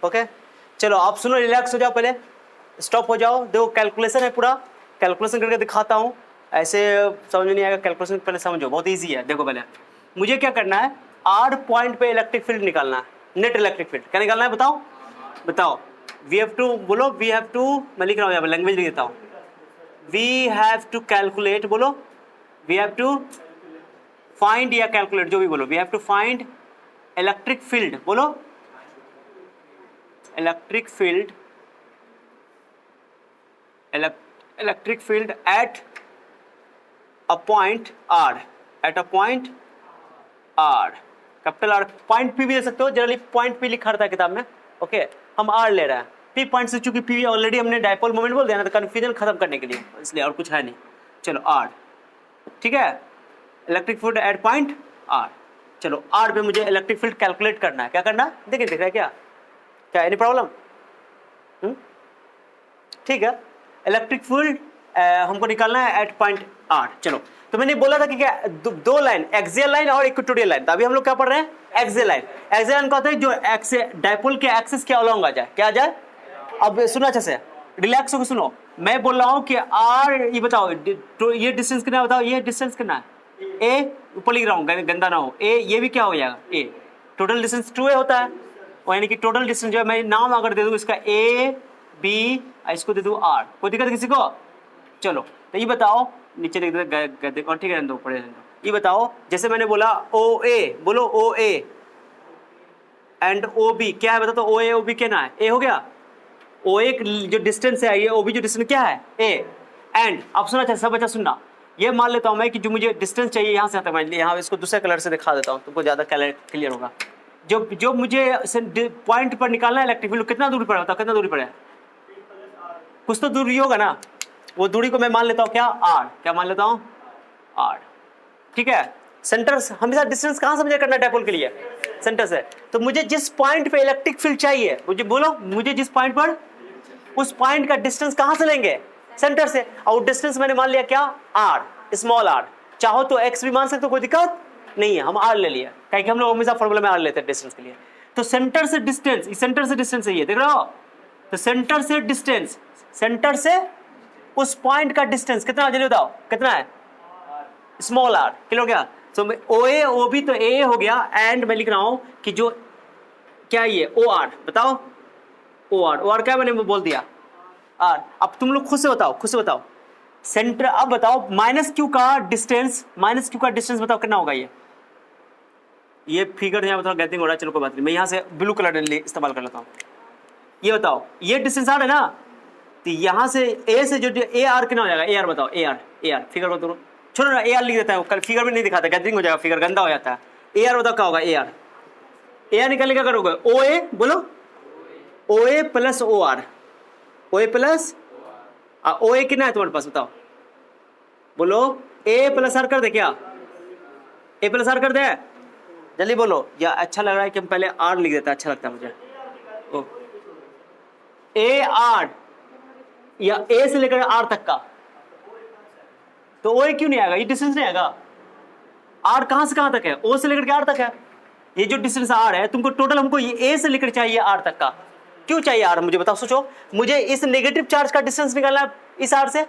Okay चलो आप सुनो, रिलैक्स हो जाओ, पहले स्टॉप हो जाओ। देखो कैलकुलेशन है, पूरा कैलकुलेशन करके दिखाता हूँ, ऐसे समझ में नहीं आएगा। कैलकुलेशन पहले समझो, बहुत ईजी है। देखो पहले मुझे क्या करना है, R पॉइंट पे इलेक्ट्रिक फील्ड निकालना है, नेट इलेक्ट्रिक फील्ड। क्या निकालना है बताओ बताओ। वी हैव टू, बोलो वी हैव टू, मैं लिख रहा हूँ यहाँ पर, लैंग्वेज लिख देता हूँ। वी हैव टू कैलकुलेट, बोलो वी हैव टू फाइंड या कैलकुलेट, जो भी बोलो। We have to find electric field, बोलो electric field, electric field at a point R, at a point R, capital R। Point P भी दे सकते हो, generally point P लिखा रहता है किताब में। ओके हम R ले रहे हैं, P पॉइंट से, चूंकि P ऑलरेडी हमने डायपोल मोमेंट बोल दिया ना, तो कंफ्यूजन खत्म करने के लिए, इसलिए और कुछ है नहीं। चलो R, ठीक है, electric field at point R। चलो R पे मुझे इलेक्ट्रिक फील्ड कैलकुलेट करना है। क्या करना है, देखिए दिख रहा है क्या, क्या एनी प्रॉब्लम? ठीक है, इलेक्ट्रिक फील्ड हमको निकालना है एट पॉइंट R। चलो तो मैंने बोला था कि क्या दो लाइन, एक्सियल लाइन और इक्वेटोरियल लाइन। तो अभी हम लोग क्या पढ़ रहे हैं, एक्सियल लाइन। एक्सियल लाइन कहते हैं जो डायपोल के एक्सिस के अलोंग आ जाए, क्या आ जाए। अब सुनो अच्छे से, रिलैक्स होकर सुनो, मैं बोल रहा हूँ कि R, ये बताओ तो ये डिस्टेंस कितना है, बताओ ये डिस्टेंस कितना है, A, ऊपर लिख रहा हूँ गंदा ना हो, A, ये भी क्या हो जाएगा A, टोटल डिस्टेंस 2A होता है, यानी कि टोटल डिस्टेंस जो है, मैं नाम अगर दे दूँ इसका A B, इसको दे दूँ R, कोई दिक्कत किसी को? चलो तो ये बताओ, नीचे लिख दे और ठीक है, दो पढ़े। ये बताओ जैसे मैंने बोला OA, बोलो OA एंड OB क्या है, बताओ तो OA OB क्या ना है, A हो गया। OA जो डिस्टेंस है, ये OB जो डिस्टेंस क्या है A। एंड अब सुना चाहिए सब बच्चा सुनना, ये मान लेता हूँ मैं कि जो मुझे डिस्टेंस चाहिए यहाँ से तक, मैं यहाँ इसको दूसरे कलर से दिखा देता हूँ, तुमको ज़्यादा क्लियर होगा। जो मुझे पॉइंट पर निकालना है इलेक्ट्रिक फील्ड, कितना दूरी पड़ा, बताओ कितना दूरी पड़ा है, कुछ तो दूरी होगा ना। वो दूरी को मैं मान लेता हूँ क्या R, क्या मान लेता हूँ R, ठीक है। सेंटर हमेशा डिस्टेंस कहाँ से मुझे करना है डायपोल के लिए, सेंटर से। तो मुझे जिस पॉइंट पे इलेक्ट्रिक फील्ड चाहिए, मुझे बोलो मुझे जिस पॉइंट पर, उस पॉइंट का डिस्टेंस कहाँ से लेंगे, सेंटर से। और डिस्टेंस मैंने मान लिया क्या R, स्मॉल r। चाहो तो x भी मान सकते हो, कोई दिक्कत नहीं है, हम R ले लिया, क्योंकि हम लोग हमेशा फॉर्मूला में R लेते हैं डिस्टेंस के लिए। तो सेंटर से डिस्टेंस, सेंटर से डिस्टेंस है ये, देख रहे हो। तो सेंटर से डिस्टेंस, सेंटर से उस पॉइंट का डिस्टेंस कितना, जल्दी बताओ कितना है, स्मॉल r, क्लियर हो गया। तो OA OB तो A हो गया, एंड मैं लिख रहा हूं कि जो क्या ये OR, बताओ OR क्या मैंने बोल दिया R। अब तुम लोग खुद से बताओ, खुद से बताओ सेंटर। अब बताओ माइनस क्यू का डिस्टेंस, माइनस क्यू का डिस्टेंस बताओ कितना होगा। ये फिगर यहाँ बताओ गैदरिंग हो रहा है, चलो कोई बात नहीं, मैं यहाँ से ब्लू कलर इस्तेमाल कर लेता हूँ। ये बताओ ये डिस्टेंस R है ना, तो यहाँ से A से जो AR कितना हो जाएगा, AR बताओ, AR फिगर बताओ, छोड़ो ना AR लिख देता है, कल फिगर में नहीं दिखाता, गैदरिंग हो जाएगा, फिगर गंदा हो जाता है। AR बताओ क्या होगा, AR निकालने क्या करोगे, OA, बोलो OA plus OR, OA plus OA कितना है तुम्हारे पास, बताओ, बोलो A प्लस R कर दे क्या, A प्लस R कर दे, जल्दी बोलो। या अच्छा लग रहा है कि हम पहले R लिख देता है, अच्छा लगता है मुझे। AR या A से लेकर R तक का, तो OA क्यों नहीं आएगा, ये डिस्टेंस नहीं आएगा। R कहां से कहां तक है, O से लेकर के R तक है, ये जो डिस्टेंस R है, तुमको टोटल हमको ये A से लेकर चाहिए R तक का। क्यों चाहिए R, मुझे बताओ, सोचो। मुझे इस नेगेटिव चार्ज का डिस्टेंस निकालना है इस R से,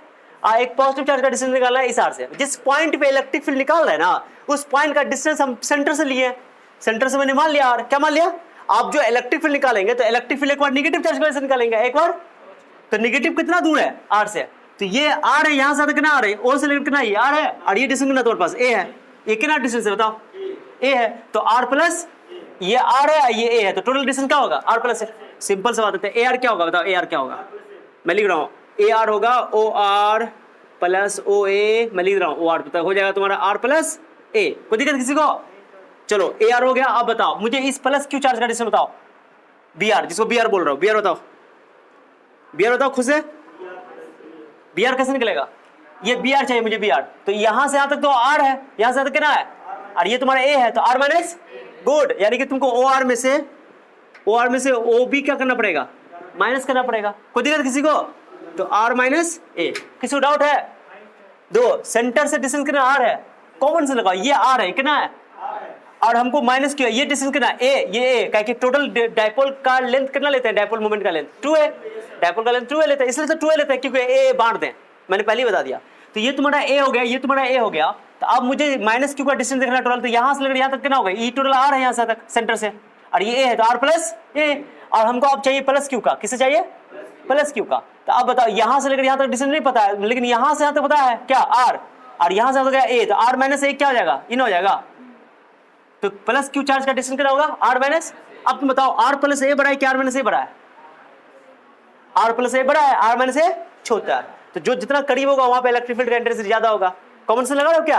एक पॉजिटिव चार्ज का डिस्टेंस निकालना है इस R से। जिस पॉइंट पे इलेक्ट्रिक फील्ड निकाल रहे हैं ना, उस पॉइंट का डिस्टेंस हम सेंटर से लिए, सेंटर से मैंने मान लिया R, क्या मान लिया। आप जो इलेक्ट्रिक फील्ड निकालेंगे, तो इलेक्ट्रिक फील्ड एक बार नेगेटिव चार्ज की वजह से निकालेंगे, एक बार तो नेगेटिव कितना दूर है R से, तो ये R है, यहां से कितना R है, O से लेकर कितना ये R है, और ये डिस्टेंस कितना तुम्हारे पास A है, ये कितना डिस्टेंस है बताओ, A है, तो R प्लस ये R है, ये A है, तो टोटल डिस्टेंस क्या होगा R प्लस। सिंपल सा बात है, AR क्या होगा बताओ, AR क्या होगा, मैं लिख रहा हूँ AR होगा OR प्लस OA, मैं लिख रहा हूँ OR, हो जाएगा तुम्हारा R प्लस A, कोई दिक्कत किसी को। चलो AR हो गया। अब बताओ मुझे इस प्लस क्यू चार्ज का डिस्टेंस बताओ, BR, जिसको BR बोल रहा हूँ, BR बताओ, BR बताओ खुद से, BR कैसे निकलेगा, ये BR चाहिए मुझे, BR। तो यहां से यहां तक तो R है, यहां से यहां तक कितना है, और ये तुम्हारा A है, तो R माइनस, गुड, यानी कि तुमको OR में से OB क्या करना पड़ेगा, माइनस करना पड़ेगा, कोई दिक्कत किसी को। तो R माइनस A, किसी को डाउट है, दो सेंटर से डिस्टेंस कितना R है, कॉमन से लगाओ, ये R है, कितना है और हमको माइनस क्यू है, ये डिस्टेंस कितना ए, ये ए क्या कि टोटल डायपोल का लेंथ कितना लेते हैं, डायपोल मोमेंट का लेंथ 2a, डायपोल का लेंथ 2a लेते हैं, इसलिए तो 2a लेते हैं क्योंकि ए बांट दें, मैंने पहले ही बता दिया। तो ये तुम्हारा ए हो गया, ये तुम्हारा ए हो गया। तो अब मुझे माइनस क्यू का डिस्टेंस देखना टोटल, तो यहां से लेकर यहां तक कितना होगा, ई टोटल आर है यहां से तक सेंटर से, और ये ए है तो आर प्लस ए, और हमको अब चाहिए प्लस क्यू का, किसे चाहिए, प्लस क्यू का। तो अब बताओ यहां से लेकर यहां तक डिस्टेंस नहीं पता है, लेकिन यहां से यहां तक पता है क्या, आर, और यहां से हो गया ए, तो आर माइनस ए क्या हो जाएगा, इन हो जाएगा। तो प्लस क्यू चार्ज का डिस्टेंस कितना होगा, आर माइनस। अब तुम बताओ आर प्लस ए बड़ा है कि आर माइनस ए बड़ा है, आर प्लस ए बड़ा है, आर माइनस ए छोटा है। तो जो जितना करीब होगा वहां पे इलेक्ट्रिक फील्ड का इंटेंसिटी ज्यादा होगा। कॉमन सेंस लगा रहे हो क्या।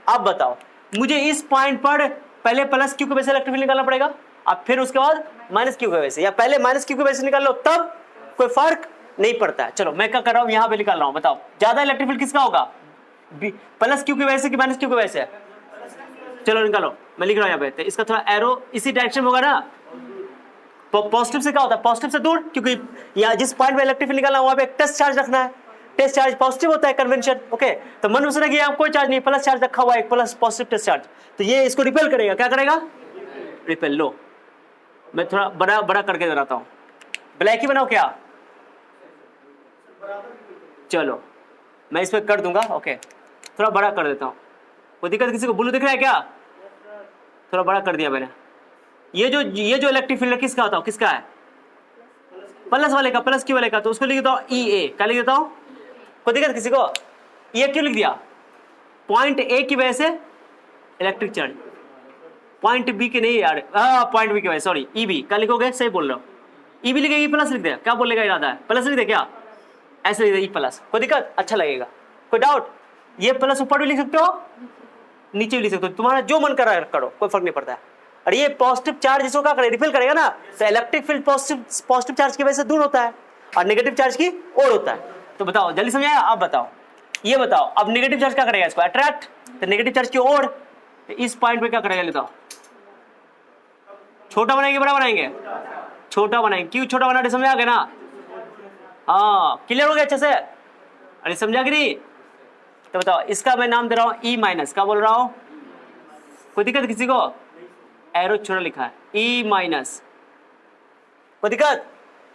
अब बताओ मुझे इस पॉइंट पर पहले प्लस क्यू की वजह से इलेक्ट्रिक फील्ड निकालना पड़ेगा, अब फिर उसके बाद माइनस क्यू की वजह से, या पहले माइनस क्यू की वजह से निकाल लो, तब कोई फर्क नहीं पड़ता है। चलो मैं क्या कर रहा हूं, यहां पे निकाल रहा हूं, बताओ ज्यादा इलेक्ट्रिक फील्ड किसका होगा, प्लस क्यू की वजह से कि माइनस क्यू की वजह से। चलो निकालो, मैं लिख रहा हूं यहाँ पे, तो इसका थोड़ा एरो इसी डायरेक्शन में होगा ना, पॉजिटिव से क्या होता है, पॉजिटिव से दूर, क्योंकि यहाँ जिस पॉइंट में इलेक्ट्रिक फील्ड निकालना है वहां पे एक टेस्ट चार्ज रखना है, टेस्ट चार्ज पॉजिटिव होता है कन्वेंशन, ओके। तो मन में सुना कि यहाँ कोई चार्ज नहीं, प्लस चार्ज रखा हुआ है, एक प्लस पॉजिटिव टेस्ट चार्ज, तो ये इसको रिपेल करेगा, क्या करेगा, रिपेल। लो मैं थोड़ा बड़ा बड़ा करके दिखाता हूँ, ब्लैक ही बनाओ क्या, चलो मैं इस पर कर दूंगा, ओके थोड़ा बड़ा कर देता हूँ, कोई दिक्कत किसी को, ब्लू दिख रहा है क्या, थोड़ा बड़ा कर दिया मैंने। ये जो इलेक्ट्रिक फील्ड किसका होता है, किसका है, प्लस वाले का, प्लस क्यू वाले का, तो उसको लिख देता हूँ ई ए, क्या लिख देता हूँ, कोई दिक्कत किसी को, ये क्यों लिख दिया, पॉइंट ए की वजह से इलेक्ट्रिक चार्ज, पॉइंट बी के नहीं यार, पॉइंट बी की वजह, सॉरी ई बी, क्या लिखोगे, सही बोल रहे हो, ई बी लिखेगी, प्लस लिख दे, क्या बोलेगा इरादा है, प्लस लिख दे क्या, ऐसे लिख दे ई प्लस, कोई दिक्कत, अच्छा लगेगा, कोई डाउट, ये प्लस ऊपर भी लिख सकते हो, नीचे भी लिख सकते हो, तुम्हारा जो मन कर रहा है करो, कोई फर्क नहीं पड़ता है। और ये पॉजिटिव चार्ज इसको क्या करेगा, रिपेल करेगा ना, तो इलेक्ट्रिक फील्ड पॉजिटिव चार्ज की वजह से दूर होता है और नेगेटिव चार्ज की ओर होता है। तो बताओ जल्दी समझाया, अब बताओ, ये बताओ अब नेगेटिव चार्ज क्या करेगा, इसको अट्रैक्ट, तो नेगेटिव चार्ज की ओर, तो इस पॉइंट पे क्या करेगा, बताओ छोटा बनाएंगे बड़ा बनाएंगे, छोटा बनाएंगे, क्यों छोटा बनाने समझ आ गया ना, हाँ क्लियर हो गया अच्छे से, अरे समझा कि नहीं। तो बताओ इसका मैं नाम दे रहा हूं ई माइनस, क्या बोल रहा हूं, कोई दिक्कत किसी को, एरो छोटा लिखा है ई माइनस, कोई दिक्कत,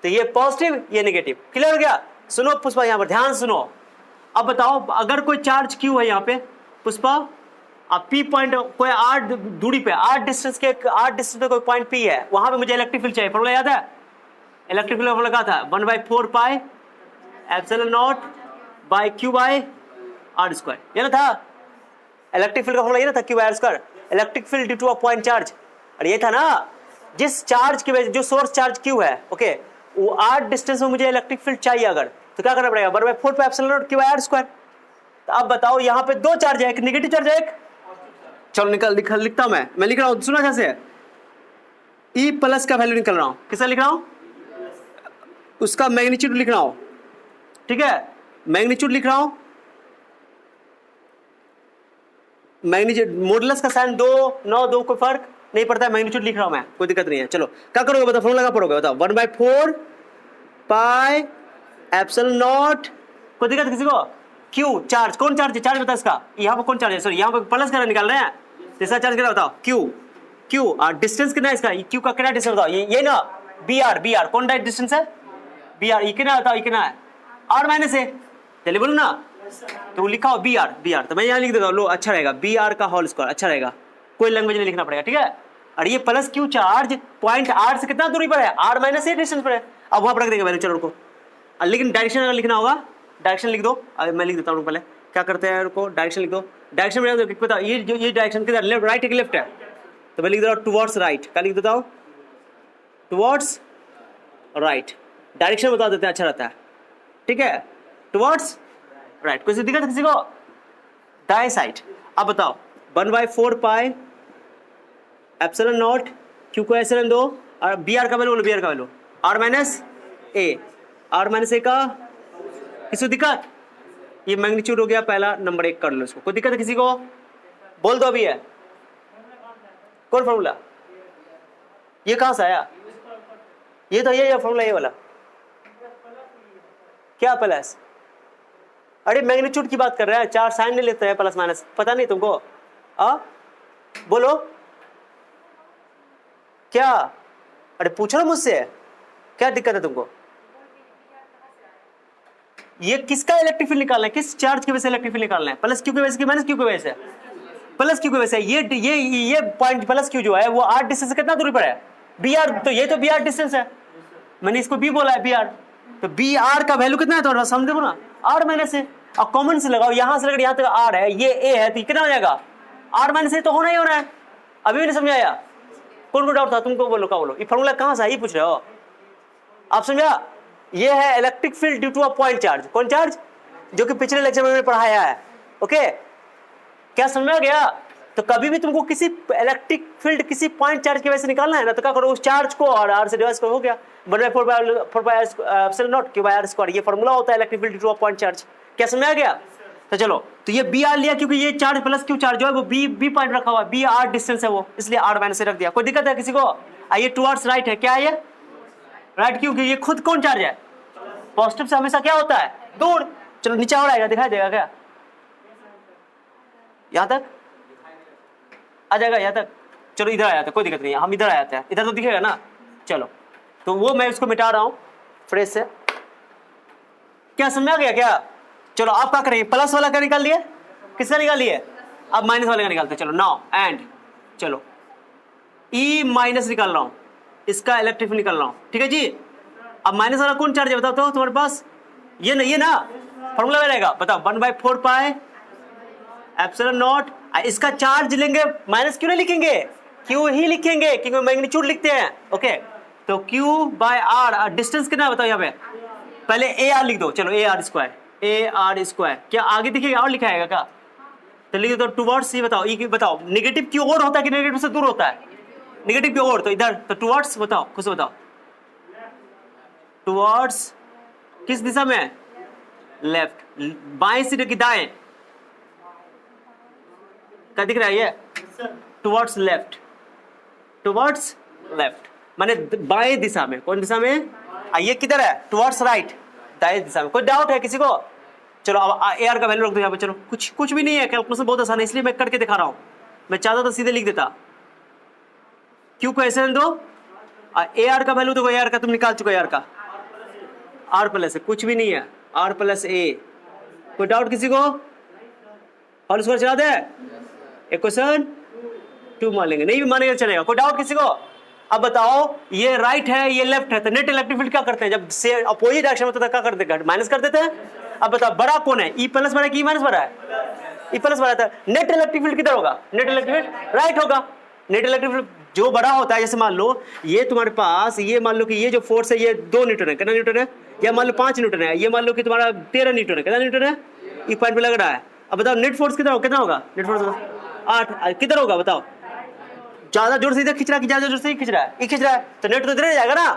तो ये पॉजिटिव ये नेगेटिव, क्लियर हो गया। सुनो पुष्पा यहां पर ध्यान सुनो, अब बताओ अगर कोई चार्ज क्यू है यहाँ पे पुष्पा, अब पी पॉइंट कोई आर दूरी पे, आर डिस्टेंस पे कोई पॉइंट पी है, वहां पे मुझे इलेक्ट्रिक फील्ड चाहिए, फॉर्मूला याद है, इलेक्ट्रिक फील्ड फॉर्मूला क्या था, 1/4 pi epsilon naught by Q by R square, ये ना था इलेक्ट्रिक फील्ड का फॉर्मूला, ये ना था Q by R square, electric field due to a point charge, और ये था ना जिस चार्ज की वजह, जो सोर्स चार्ज क्यू है, ओके, वो आर डिस्टेंस में मुझे इलेक्ट्रिक फील्ड चाहिए अगर, तो क्या करना पड़ेगा, 1/4 pi epsilon naught Q by R square. तो अब बताओ यहाँ पे दो चार्ज है, एक नेगेटिव चार्ज है, एक, चलो लिखता हूं मैं लिख रहा हूं, सुना कैसे, ई प्लस का वैल्यू निकल रहा हूं, किसका लिख रहा हूं, उसका मैग्नीट्यूड लिख रहा हूं, ठीक है, मैग्नीट्यूड लिख रहा हूं, मैग्नीट्यूड मॉडुलस का साइन 2 9 2 कोई फर्क नहीं पड़ता है, मैग्नीट्यूड लिख रहा हूं मैं, कोई दिक्कत नहीं है। चलो क्या करोगे बताओ, फॉर्मूला क्या पढ़ोगे बताओ, 1/4 पाई एप्सिलॉन नॉट, कोई दिक्कत किसी को, क्यू चार्ज, कौन चार्ज है, चार्ज बता इसका, यहाँ पर कौन चार्ज है, सॉरी यहाँ पर प्लस का निकाल रहे हैं, इसका चार्ज कितना बताओ, क्यू और डिस्टेंस कितना है इसका, क्यू का कितना डिस्टेंस बताओ, ये ना बी आर कौन डाइट डिस्टेंस है, बी आर, ये कितना बताओ, ये कितना है, आर माइनस है, चलिए बोलो ना, तो लिखा हो बी आर, तो मैं यहाँ लिख देता हूँ, लो अच्छा रहेगा, बी आर का होल स्क्वायर अच्छा रहेगा, कोई लैंग्वेज नहीं लिखना पड़ेगा, ठीक है। और ये plus Q charge point R से कितना दूरी पर है, आर माइनस ए डिस्टेंस पर है, अब वहां पर रख देंगे वैल्यू, चलो रुको, लेकिन डायरेक्शन अगर लिखना होगा डायरेक्शन लिख दो, अब मैं लिख देता हूँ पहले, क्या करते हैं रुको, डायरेक्शन लिख दो, डायरेक्शन में बताओ ये डायरेक्शन किधर, लेफ्ट राइट है कि लेफ्ट है, तो मैं लिख देता हूँ टुवर्ड्स राइट, क्या लिख देता हूँ, टुवर्ड्स राइट, डायरेक्शन बता देते हैं अच्छा रहता है, ठीक है, टुवर्ड्स राइट, कोई दिक्कत किसी को, दाएं साइड। अब बताओ 1/4 पाई एप्सिलॉन नॉट क्यू को एप्सिलॉन 2 और बी आर का वैल्यू बोलो, बी आर का value r minus a, r minus a का किसी दिक्कत, ये मैग्नीट्यूड हो गया पहला नंबर 1 कर लो इसको, कोई दिक्कत है किसी को, बोल दो अभी है, कौन फॉर्मूला, ये कहां से आया, ये तो ये फॉर्मूला ये वाला, क्या प्लस, अरे मैग्नीट्यूड की बात कर रहा है, चार साइन नहीं लेते हैं प्लस माइनस, पता नहीं तुमको, बोलो क्या? अरे पूछो ना मुझसे, क्या दिक्कत है तुमको? ये किसका इलेक्ट्रिक फील्ड निकालना है? किस चार्ज की वजह से इलेक्ट्रिक फील्ड निकालना है? प्लस क्यू की वजह से कि माइनस क्यू की वजह से? प्लस क्यू की वजह से। ये पॉइंट प्लस क्यू जो है वो आर डिस्टेंस से कितना दूरी पर है? B R. तो ये तो बी आर डिस्टेंस है, मैंने इसको बी बोला है, बी आर। तो बी आर का वैल्यू कितना है तुम्हारे पास? समझो ना, आर माइनस है। अब कॉमन से लगाओ, यहां से लेकर यहां तक आर है, ये ए है, तो कितना हो जाएगा? आर माइनस ए तो होना ही होना है। अभी भी नहीं समझाया? कौन को डाउट था? तुमको बोलो, क्या बोलो? ये फॉर्मूला कहां से ये पूछ रहे हो आप? समझा? ये है electric field due to a point charge. कौन चार्ज? जो कि पिछले लेक्चर में मैंने पढ़ाया है। ओके, क्या समझ में आ गया? तो कभी भी तुमको किसी इलेक्ट्रिक फील्ड किसी पॉइंट चार्ज की वजह से निकालना है ना, तो क्या करो, उस चार्ज को और आर से डिवाइड करो, हो गया 1/4 क्यू बाय आर स्क्वायर। ये फॉर्मूला होता है electric field due to a point charge. क्या समझ में आ गया? तो चलो, तो ये बी आर लिया क्योंकि ये चार्ज प्लस क्यू चार्ज जो है वो बी पॉइंट रखा हुआ है, बी आर डिस्टेंस है वो, इसलिए आर माइनस से रख दिया। कोई दिक्कत है किसी को? आइए, टुवर्ड्स राइट है, क्या है ये? राइट, क्योंकि ये खुद कौन चार्ज है? पॉजिटिव से हमेशा क्या होता है? दूर। चलो नीचे और आएगा, दिखाई देगा क्या? यहां तक आ जाएगा, यहां तक। चलो इधर आ जाते हैं, कोई दिक्कत नहीं है, हम इधर आ जाते हैं, इधर तो दिखेगा ना। चलो, तो वो मैं उसको मिटा रहा हूं फ्रेश से। क्या समझ आ गया क्या? चलो आप क्या करेंगे, प्लस वाला का निकाल लिए, किसका निकाल लिए? अब माइनस वाले का निकालते हैं। चलो नाउ एंड, चलो ई माइनस निकाल रहा हूं, इसका इलेक्ट्रिक फील्ड निकाल रहा हूं, ठीक है जी। अब माइनस वाला कौन चार्ज है बताओ तो तुम्हारे पास? ये ना फॉर्मूला में रहेगा, बताओ 1/4 पाई एप्सिलॉन नॉट। इसका चार्ज लेंगे, माइनस क्यों नहीं लिखेंगे? क्यू ही लिखेंगे क्योंकि मैग्नीट्यूड लिखते हैं। ओके, तो क्यू बाय आर, डिस्टेंस कितना बताओ यहाँ पे? पहले ए आर लिख दो, चलो A R square, A R square. क्या आगे दिखेगा और लिखा आएगा क्या? तो लिख दो टुवर्ड्स। ये बताओ, ई बताओ, नेगेटिव की ओर होता है कि नेगेटिव से दूर होता है? नेगेटिव की ओर, तो इधर, तो टुवर्ड्स बताओ, खुद से बताओ, टुवर्ड्स किस दिशा में? लेफ्ट। बाएं सिरे की दाएं? क्या दिख रहा है ये? टुवर्ड्स लेफ्ट, टुवर्ड्स लेफ्ट माने बाएं दिशा में। कौन दिशा में? ये किधर है? टुवर्ड्स राइट, दाएं दिशा में। कोई डाउट है किसी को? चलो अब ए आर का वैल्यू रख दो यहाँ पे। चलो कुछ भी नहीं है, कैलकुलेशन बहुत आसान है, इसलिए मैं करके दिखा रहा हूं। मैं चाहता तो सीधे लिख देता, क्यू को ऐसे दो। ए आर का वैल्यू देखो, ए आर का तुम निकाल चुके, ए आर का आर प्लस है, कुछ भी नहीं है, आर प्लस ए। कोई डाउट किसी को? और इसको चला दे, एक क्वेश्चन 2 मान लेंगे, नहीं भी मानेंगे चलेगा। कोई डाउट किसी को? अब बताओ, ये राइट है, ये लेफ्ट है, तो नेट इलेक्ट्रिक फील्ड क्या करते हैं? जब से अपोजिट डायरेक्शन में होता है क्या करते हैं? माइनस कर देते हैं। अब बताओ, बड़ा कौन है? ई प्लस बड़ा है कि ई माइनस बड़ा है? ई प्लस बड़ा है। नेट इलेक्ट्रिक फील्ड किधर होगा? नेट इलेक्ट्रिक फील्ड राइट होगा। नेट इलेक्ट्रिक फील्ड जो बड़ा होता है, जैसे मान लो ये तुम्हारे पास, ये मान लो कि ये जो फोर्स है ये 2 न्यूटन है, कितना न्यूटन है? या मान लो 5 न्यूटन है। ये मान लो कि तुम्हारा 13 न्यूटन है, कितना न्यूटन है? ई पॉइंट पे लग रहा है। अब बताओ नेट फोर्स कितना होगा? नेट फोर्स 8 किधर होगा बताओ? ज्यादा जोर से इधर खींच रहा है कि ज्यादा जोर से खींच रहा है? ये खींच रहा है, तो नेट तो इधर जाएगा ना,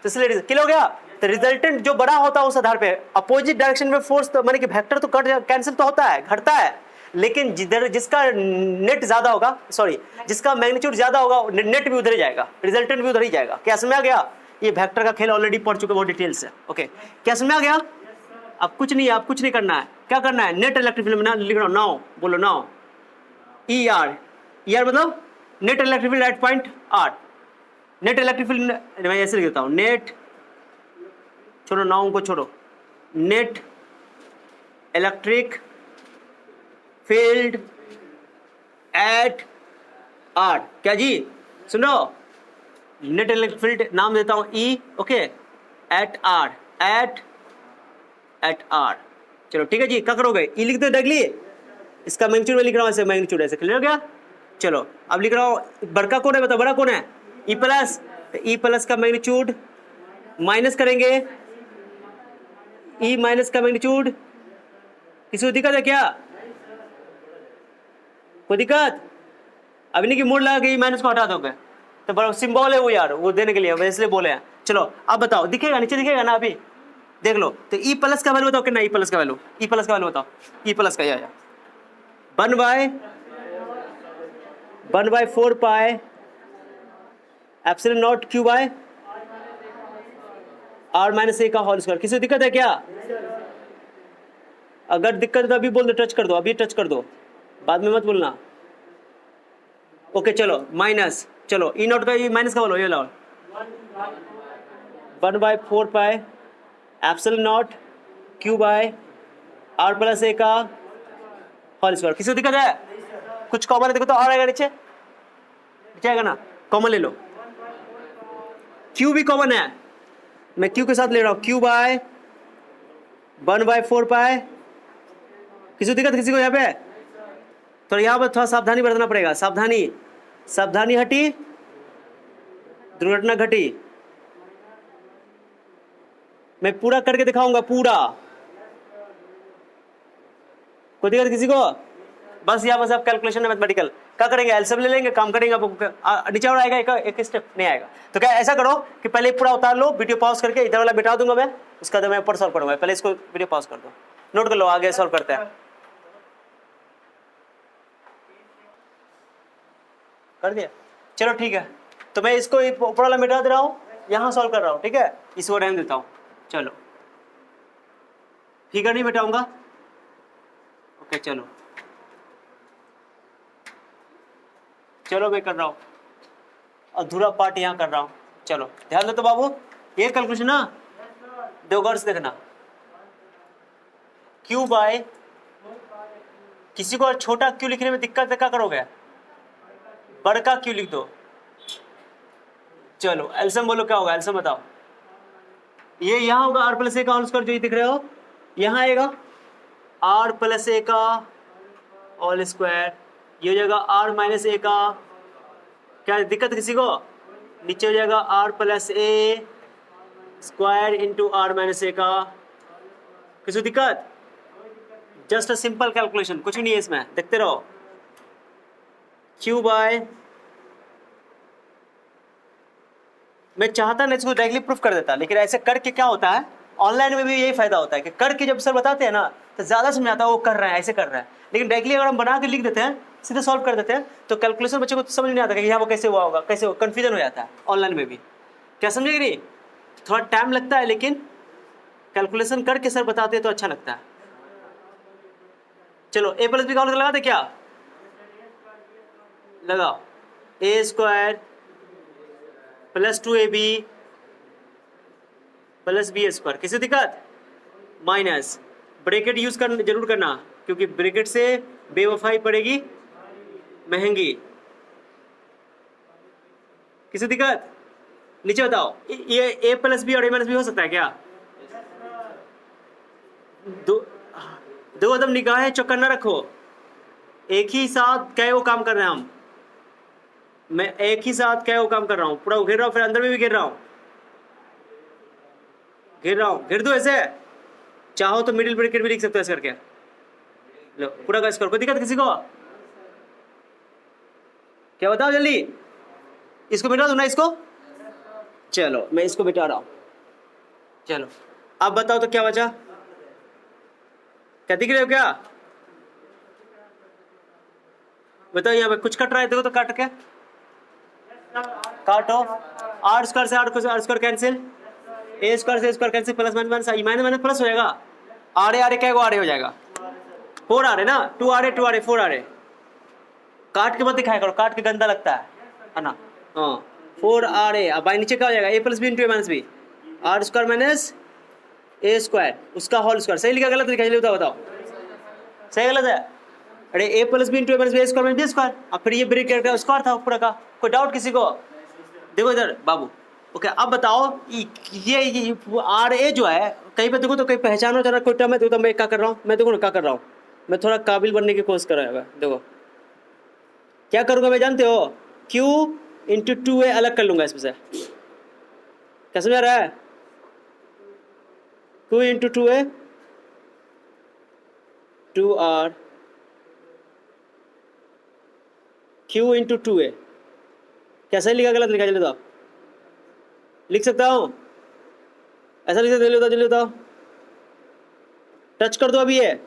तो इसलिए किल हो गया। तो रिजल्टेंट जो बड़ा होता है उस आधार पे अपोजिट डायरेक्शन में फोर्स, तो माने कि वेक्टर तो कैंसिल तो होता है, घटता है, लेकिन जिधर जिसका नेट ज्यादा होगा, सॉरी जिसका मैग्नीट्यूड ज्यादा होगा, नेट भी उधर ही जाएगा, रिजल्टेंट भी उधर ही जाएगा। क्या समझ आ गया? ये वेक्टर का खेल ऑलरेडी पढ़ चुके बहुत डिटेल से। ओके, क्या समझ आ गया? अब कुछ नहीं है, अब कुछ नहीं करना है। क्या करना है? नेट इलेक्ट्रिक फील्ड में लिख रहा हूं, नाउ बोलो, now e r. E r मतलब net electric field at point r. Net electric field मैं ऐसे लिख देता हूं, नेट, छोड़ो नाउ को छोड़ो, net electric field at r. क्या जी सुनो, नेट इलेक्ट्रिक फील्ड नाम देता हूं e, okay, at r, at r. चलो ठीक है जी, क्या करोगे? ई लिख दो डायरेक्टली, इसका मैग्नीट्यूड में लिख रहा हूं ऐसे, मैग्नीट्यूड ऐसे क्लियर हो गया। चलो अब लिख रहा हूं, बड़का कौन है बताओ? बड़ा कौन है? E plus. ई प्लस का मैग्नीट्यूड माइनस करेंगे, ई माइनस का मैग्नीट्यूड। किसी को दिक्कत है क्या? कोई दिक्कत? अभी नहीं कि मूड लगा कि माइनस को हटा दोगे, तो बड़ा सिंबल है वो यार, वो देने के लिए इसलिए बोले हैं। चलो अब बताओ, दिखेगा नीचे दिखेगा ना, अभी देख लो। तो ई प्लस का वैल्यू बताओ कितना? ई प्लस का वैल्यू, ई प्लस का वैल्यू बताओ, ई प्लस का या 1/4 pi epsilon naught Q by r minus a का होल स्क्वायर। किसी को दिक्कत है क्या? अगर दिक्कत है तो अभी बोल दो, टच कर दो, अभी टच कर दो, बाद में मत बोलना। ओके चलो, माइनस चलो ई नॉट का ये माइनस का बोलो, ये लाओ 1/4 pi epsilon naught Q by r plus a का होल स्क्वायर। किसी को दिक्कत है? कुछ कॉमन है देखो तो, और आएगा नीचे, नीचे आएगा ना, कॉमन ले लो। क्यू भी कॉमन है, मैं क्यू के साथ ले रहा हूं, क्यू बाय 1/4 पाई। किसी को दिक्कत, किसी को यहाँ पे? तो यहाँ पर थोड़ा सावधानी बरतना पड़ेगा, सावधानी, सावधानी हटी दुर्घटना घटी। मैं पूरा करके दिखाऊंगा, पूरा। कोई दिक्कत किसी को? बस यहाँ बस आप कैलकुलेशन है मैथमेटिकल क्या करेंगे, एलसीएम ले लेंगे, काम करेंगे, आपको नीचे और आएगा, एक स्टेप नहीं आएगा। तो क्या ऐसा करो कि पहले पूरा उतार लो, वीडियो पॉज करके इधर वाला बिठा दूंगा मैं, उसका मैं ऊपर सॉल्व करूंगा, पहले इसको वीडियो पॉज कर दो, नोट कर लो, आगे सॉल्व करते हैं। कर दिया? चलो ठीक है, तो मैं इसको ऊपर वाला मिटा दे रहा हूँ, यहाँ सॉल्व कर रहा हूँ, ठीक है, इसको रहने देता हूँ। चलो फिगर नहीं मिटाऊंगा, ओके चलो चलो मैं कर रहा हूँ, अधूरा पार्ट यहाँ कर रहा हूँ। चलो ध्यान दो तो बाबू, ये कैलकुलेशन ना दो गौर से देखना। क्यू बाय, किसी को छोटा क्यू लिखने में दिक्कत है क्या करोगे, बड़का क्यू लिख दो। चलो एलसीएम बोलो क्या होगा, एलसीएम बताओ। ये यहाँ होगा आर प्लस ए का होल स्क्वायर, जो ये दिख रहे हो, यहाँ आएगा आर प्लस ए का होल स्क्वायर, ये हो जाएगा आर माइनस ए का, क्या दिक्कत किसी को? नीचे हो जाएगा r plus a square into r minus a का। किसी को दिक्कत? जस्ट अ सिंपल कैलकुलेशन, कुछ भी नहीं है इसमें, देखते रहो। क्यू बाय, मैं चाहता नहीं इसको डायरेक्टली प्रूफ कर देता, लेकिन ऐसे करके क्या होता है, ऑनलाइन में भी यही फायदा होता है कि करके जब सर बताते हैं ना तो ज्यादा समझ आता है वो कर रहे हैं, ऐसे कर रहे हैं। लेकिन डायरेक्टली अगर हम बना के लिख देते हैं, सीधे सॉल्व कर देते हैं, तो कैलकुलेशन बच्चे को तो समझ नहीं आता कि यहाँ वो कैसे हुआ होगा, कैसे कंफ्यूजन हो जाता है ऑनलाइन में भी। क्या समझे नहीं? थोड़ा टाइम लगता है, लेकिन कैलकुलेशन करके सर बताते हैं तो अच्छा लगता है। चलो ए प्लस बी का लगा दे, क्या लगाओ, a square plus 2ab plus b square. किसी दिक्कत? माइनस ब्रैकेट यूज करना जरूर करना, क्योंकि ब्रैकेट से बेवफाई पड़ेगी महंगी। किसी दिक्कत? नीचे बताओ, ये ए प्लस बी और ए माइनस बी हो सकता है क्या? दो कदम निगाहें चौकन्ना रखो, एक ही साथ क्या वो काम कर रहे हैं हम, मैं एक ही साथ क्या वो काम कर रहा हूं, पूरा घेर रहा हूं, फिर अंदर में भी घेर रहा हूं, घेर दो ऐसे, चाहो तो मिडिल ब्रैकेट भी लिख सकते हो ऐसे करके, लो पूरा का स्क्वायर। कोई दिक्कत किसी को? क्या बताओ जल्दी, इसको मिटा दो ना इसको, चलो मैं इसको मिटा रहा हूं। चलो अब बताओ तो क्या बचा, क्या दिख रहे हो क्या? बताओ, यहाँ पे कुछ कट रहा है, देखो तो काट के काटो, आर स्क्वायर से r square cancel, a square से square cancel, plus minus minus plus हो जाएगा, आर ए क्या आर ए हो जाएगा, 4 आ रहे ना, 2 आ रहे 4 आ रहे। काट के मत दिखाया करो, काट के गंदा लगता है ना। हाँ 4 आ रहे, अब भाई नीचे क्या हो जाएगा, a plus b into a minus b, r square minus A square, उसका होल स्क्वायर। सही लिखा गलत लिखा, बताओ बताओ सही गलत है? अरे a plus b into a minus b square minus b square, अब फिर ये ब्रैकेट का स्क्वायर था पूरा का। कोई डाउट किसी को? देखो इधर बाबू, ओके अब बताओ, ये आर ए जो है, कहीं पे देखो तो कहीं पहचानो जरा कोई टर्म है, देखो तो मैं क्या कर रहा हूँ, मैं देखो ना क्या कर रहा हूँ, मैं थोड़ा काबिल बनने की कोशिश कर रहा हूँ। देखो क्या करूँगा मैं, जानते हो? क्यू इंटू 2a अलग कर लूँगा इसमें से, क्या समझ आ रहा है? Q into 2a 2r, Q into 2a, क्या सही लिखा गलत लिखा, जल्दी बताओ। लिख सकता हूँ ऐसा, लिख सकते, जल्दी बताओ, टच कर दो अभी, ये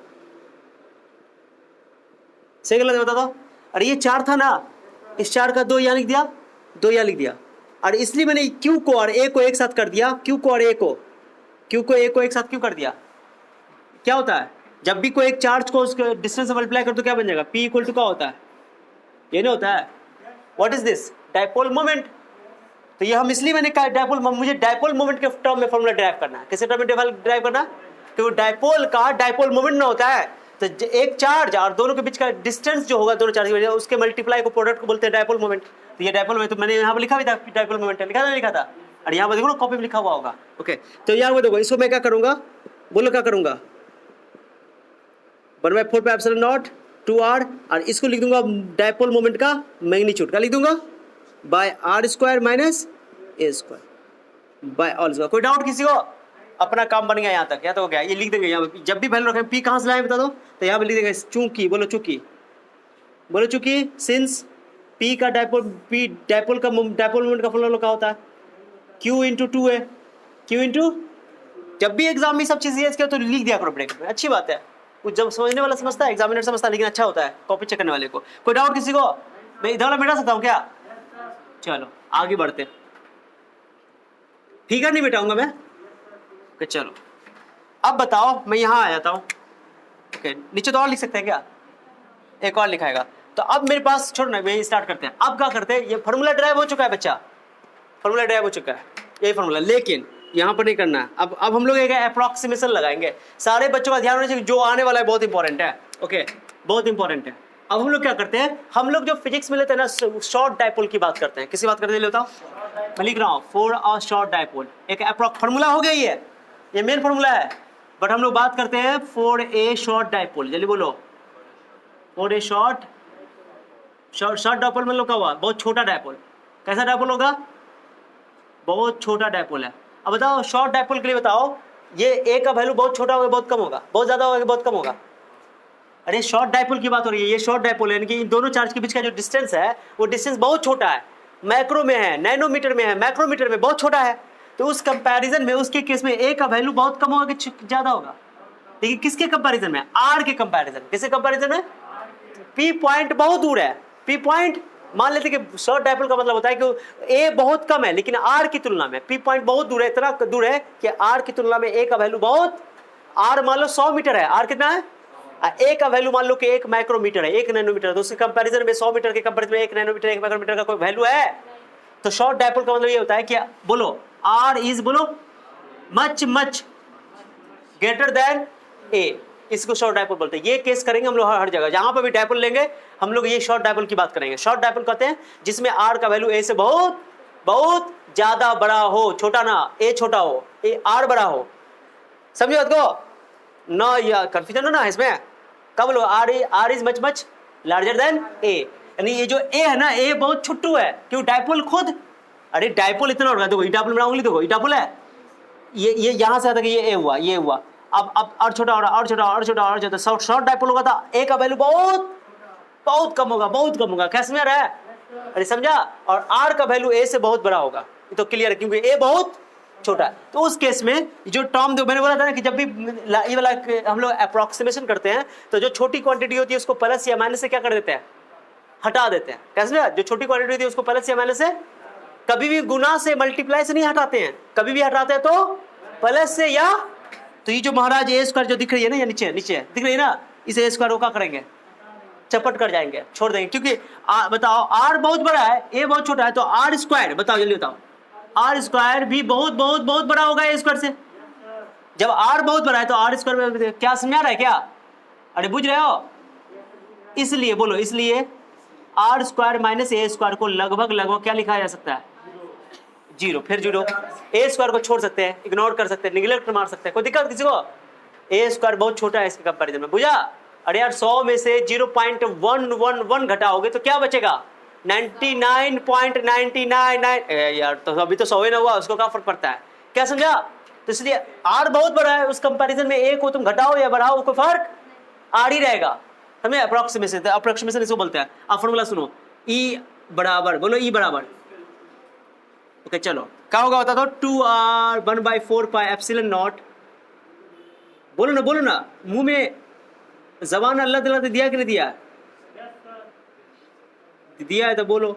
सही गलत बता दो। अरे ये 4 था ना, इस 4 का 2 यहाँ लिख दिया, 2 यहाँ लिख दिया, और इसलिए मैंने क्यू को और ए को एक साथ कर दिया, क्यू को और ए को, क्यू को ए को एक साथ क्यों कर दिया? क्या होता है जब भी कोई एक चार्ज को डिस्टेंस से मल्टीप्लाई कर तो क्या बन जाएगा, P इक्वल टू क्या होता है? ये नहीं होता है? What is this? Dipole moment. तो ये हम इसलिए मैंने कहा डायपोल, मुझे डायपोल मोमेंट के टर्म में फॉर्मूला ड्राइव करना है। किस टर्म में ड्राइव करना? तो डायपोल का डायपोल मोमेंट ना होता है तो एक चार्ज और दोनों के बीच का डिस्टेंस जो होगा दोनों चार्ज की वजह उसके मल्टीप्लाई को प्रोडक्ट को बोलते हैं डायपोल मोमेंट। तो ये डायपोल मोमेंट तो मैंने यहाँ पर लिखा भी था डायपोल मोमेंट है, लिखा था लिखा था। और यहाँ पर देखो ना कॉपी में लिखा हुआ होगा। ओके तो यहाँ पर देखो इसको मैं क्या करूँगा, बोलो क्या करूँगा, 1/4πε0 2r और इसको लिख दूंगा डायपोल मोमेंट का मैग्नीट्यूड का लिख दूंगा by r² minus a² by whole square. कोई डाउट किसी को? अपना काम बन गया यहाँ तक, या तो हो गया। ये लिख देंगे यहाँ पे, जब भी वैल्यू रखें पी कहाँ से लाए बता दो, तो यहाँ पे लिख देंगे चूंकि, बोलो चूंकि, बोलो चूंकि सिंस पी का डायपोल, पी डायपोल का डायपोल मोमेंट का फॉर्मूला क्या होता है, q इंटू 2 है, q इंटू, जब भी एग्जाम में सब चीज़ ये तो लिख दिया करो ब्रेक में, अच्छी बात है। कुछ जब समझने वाला समझता है, एग्जामिनर समझता है, लेकिन अच्छा होता है कॉपी चेक करने वाले को। कोई डाउट किसी को? मैं इधर वाला मिटा सकता हूँ क्या? चलो आगे बढ़ते हैं। फिगर नहीं मिटाऊंगा मैं। ओके चलो अब बताओ, मैं यहाँ आ जाता हूँ। ओके नीचे तो और लिख सकते हैं क्या? एक और लिखाएगा। तो अब मेरे पास छोड़ ना, मैं स्टार्ट करते हैं। अब क्या करते हैं, ये फार्मूला ड्राइव हो चुका है बच्चा, फार्मूला ड्राइव हो चुका है यही फार्मूला, लेकिन यहाँ पर नहीं करना है। अब हम लोग एक अप्रॉक्सीमेशन लगाएंगे। सारे बच्चों का ध्यान रखना चाहिए, जो आने वाला है बहुत इंपॉर्टेंट है। ओके बहुत इंपॉर्टेंट है। अब हम लोग क्या करते हैं, हम लोग जो फिजिक्स में लेते हैं ना, शॉर्ट डायपोल की बात करते हैं। किसी बात करते हैं, लेता हूँ मैं लिख रहा हूँ फॉर अ शॉर्ट डायपोल। एक अप्रॉक्स फार्मूला हो गया, ये मेन फार्मूला है, बट हम लोग बात करते हैं फॉर ए शॉर्ट डायपोल। जल्दी बोलो, फॉर ए शॉर्ट डायपोल मतलब क्या हुआ, बहुत छोटा डायपोल। कैसा डायपोल होगा? बहुत छोटा डायपोल है। अब बताओ शॉर्ट डायपोल के लिए बताओ, ये ए का वैल्यू बहुत छोटा होगा बहुत कम होगा, बहुत ज़्यादा होगा बहुत कम होगा? अरे शॉर्ट डायपोल की बात हो रही है, ये शॉर्ट डायपोल है, यानी कि इन दोनों चार्ज के बीच का जो डिस्टेंस है वो डिस्टेंस बहुत छोटा है, मैक्रो में है, नैनोमीटर में है, मैक्रोमीटर में बहुत छोटा है। तो उस कंपैरिजन में, उसके केस में ए का वैल्यू बहुत कम होगा कि ज़्यादा होगा? लेकिन किसके कंपैरिजन में? आर के कंपैरिजन। किसके कंपैरिजन में? पी पॉइंट बहुत दूर है, पी पॉइंट मान लेते कि शॉर्ट डायपोल का मतलब होता है कि ए बहुत कम है, लेकिन आर की तुलना में पी पॉइंट बहुत दूर है, इतना दूर है कि आर की तुलना में ए का वैल्यू बहुत, आर मान लो 100 मीटर है, आर कितना है? ए का वैल्यू मान लो कि 1 माइक्रोमीटर है, 1 नैनोमीटर है। तो उसके कंपैरिजन में 100 मीटर के कंपैरिजन में 1 नैनोमीटर 1 माइक्रोमीटर का कोई वैल्यू है? तो शॉर्ट डायपोल का मतलब ये होता है कि बोलो आर इज, बोलो मच मच ग्रेटर देन ए, इसको शॉर्ट डायपोल बोलते हैं। ये केस करेंगे हम लोग हर जगह, जहां पर भी डायपोल लेंगे हम लोग ये शॉर्ट डायपोल की बात करेंगे। शॉर्ट डायपोल कहते हैं जिसमें आर का वैल्यू ए से बहुत बहुत ज्यादा बड़ा हो, छोटा ना, ए छोटा हो, ए आर बड़ा हो। समझे बात को ना? या कंफ्यूजन ना इसमें? क्या बोलो? R is much much larger than a, यानी ये जो ए है ना, ए बहुत छोटू है। क्यों? डायपोल खुद, अरे डायपोल इतना होगा, देखो डायपोल में उंगली देखो, डायपोल है ये यहां से आता कि ये ए हुआ, ये हुआ, अब और छोटा हो रहा, और छोटा और छोटा और छोटा। शॉर्ट डायपोल होगा था ए का वैल्यू बहुत बहुत कम होगा, बहुत कम होगा। कैसे में रहा है? अरे समझा? और आर का वैल्यू ए से बहुत बड़ा होगा, तो क्लियर है क्योंकि ए बहुत छोटा है। तो उस केस में जो टर्म दो, मैंने बोला था ना कि जब भी ये वाला हम लोग अप्रोक्सीमेशन करते हैं तो जो छोटी क्वांटिटी होती है उसको प्लस या माइनस से क्या कर देते हैं, हटा देते हैं। कैसे? जो छोटी क्वांटिटी होती है उसको प्लस या माइनस से, कभी भी गुना से मल्टीप्लाई से नहीं हटाते हैं, कभी भी हटाते हैं तो प्लस से या, तो ये जो महाराज ए स्क्वायर जो दिख रही है ना, या नीचे नीचे दिख रही है ना, इसे ए स्क्वायर क्या करेंगे, चपट कर जाएंगे, छोड़ देंगे। क्योंकि बताओ आर बहुत बड़ा है, ए बहुत छोटा है, तो आर स्क्वायर, बताओ जल्दी बताओ, आर स्क्वायर भी बहुत बहुत बहुत बड़ा होगा ए स्क्वायर से। जब आर बहुत बड़ा है तो आर स्क्वायर में क्या समझा रहा है क्या? अरे बुझ रहे हो? इसलिए बोलो, इसलिए आर स्क्वायर माइनस ए स्क्वायर को लगभग लगभग क्या लिखा जा सकता है? जीरो। फिर जीरो, ए स्क्वायर को छोड़ सकते हैं, इग्नोर कर सकते हैं, निगलेक्ट मार सकते हैं, कोई दिक्कत किसी को? ए स्क्वायर बहुत छोटा है इसके कंपैरिजन में, बुझा? अरे यार 100 में से 0.111 घटाओगे तो क्या बचेगा? 99.999 यार, तो अभी तो 100 ही ना हुआ, उसको क्या फर्क पड़ता है? क्या समझा? तो इसलिए आर बहुत बड़ा है, उस कंपैरिजन में ए को तुम घटाओ या बढ़ाओ कोई फर्क आर ही रहेगा। समझे? अप्रोक्सीमेशन इसको बोलते हैं। आप फॉर्मूला सुनो, ई बराबर, बोलो ई बराबर, ओके चलो क्या होगा बता दो, 2r 1/4πε0। बोलो ना, मुंह में जबान अल्लाह ताला ने दिया कि नहीं दिया? दिया है तो बोलो।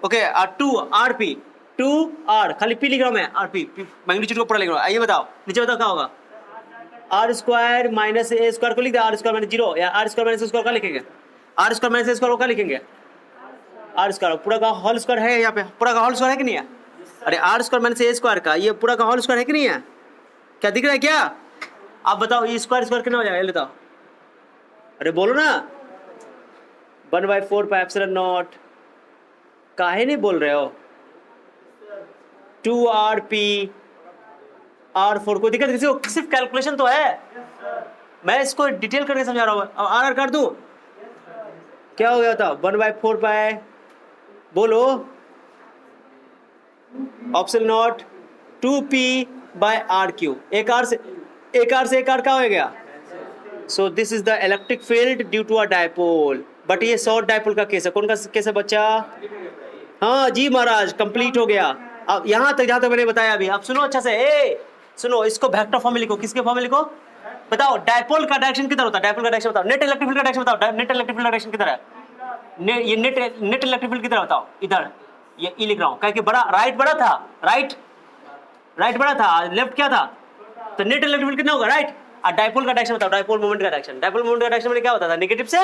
ओके 2rp 2r, खाली पी लिख रहा हूं मैं, rp मैग्नीट्यूड को पूरा लिख रहा हूं। आइए बताओ नीचे बताओ क्या होगा? आर स्क्वायर माइनस ए स्क्वायर को लिख दे, आर स्क्वायर माइनस 0, या आर स्क्वायर माइनस ए स्क्वायर क्या लिखेंगे? आर स्क्वायर माइनस ए स्क्वायर को क्या लिखेंगे? आर स्क्वायर पूरा का होल स्क्वायर है, यहाँ पे पूरा का होल स्क्वायर है कि नहीं है? अरे आर स्क्वायर माइनस ए स्क्वायर का ये पूरा का होल स्क्वायर है कि नहीं है? क्या दिख रहा है क्या? आप बताओ ये स्क्वायर स्क्वायर कितना हो जाएगा, ये बताओ, अरे बोलो ना। 1/4 पाई एप्सिलॉन नॉट, काहे नहीं बोल रहे हो? 2rp r4, कोई दिक्कत किसी को? सिर्फ कैलकुलेशन तो है, मैं इसको डिटेल करके समझा रहा हूँ। अब आर कर दूं, क्या हो गया था? 1/4 पाई, बोलो, ऑप्शन नॉट 2p/r3, एक आर से एक आर क्या हो गया? So this is the electric field due to a dipole. But ये शॉर्ट डायपोल का केस है। कौन का केस है बच्चा? हाँ जी महाराज, कंप्लीट हो गया। अब यहाँ तक जहाँ तक मैंने बताया अभी, अब सुनो अच्छा से, ए सुनो, इसको वेक्टर फॉर्म में लिखो। किसके फॉर्म में लिखो? बताओ डायपोल का डायरेक्शन किधर होता है? डायपोल का डायरेक्शन बताओ। नेट इलेक्ट्रिक फील्ड का डायरेक्शन बताओ। नेट इलेक्ट्रिक फील्ड का डायरेक्शन किधर है? ये नेट इलेक्ट्रिक फील्ड किधर बताओ? इधर, ये ई लिख रहा हूँ, क्योंकि बड़ा राइट बड़ा था, राइट बड़ा था, लेफ्ट क्या था? तो नेट इलेक्ट्रिक फील्ड कितना होगा? राइट। और डायपोल का डायरेक्शन बताओ। डायपोल मोमेंट का डायरेक्शन, डायपोल मोमेंट का डायरेक्शन में क्या होता था? नेगेटिव से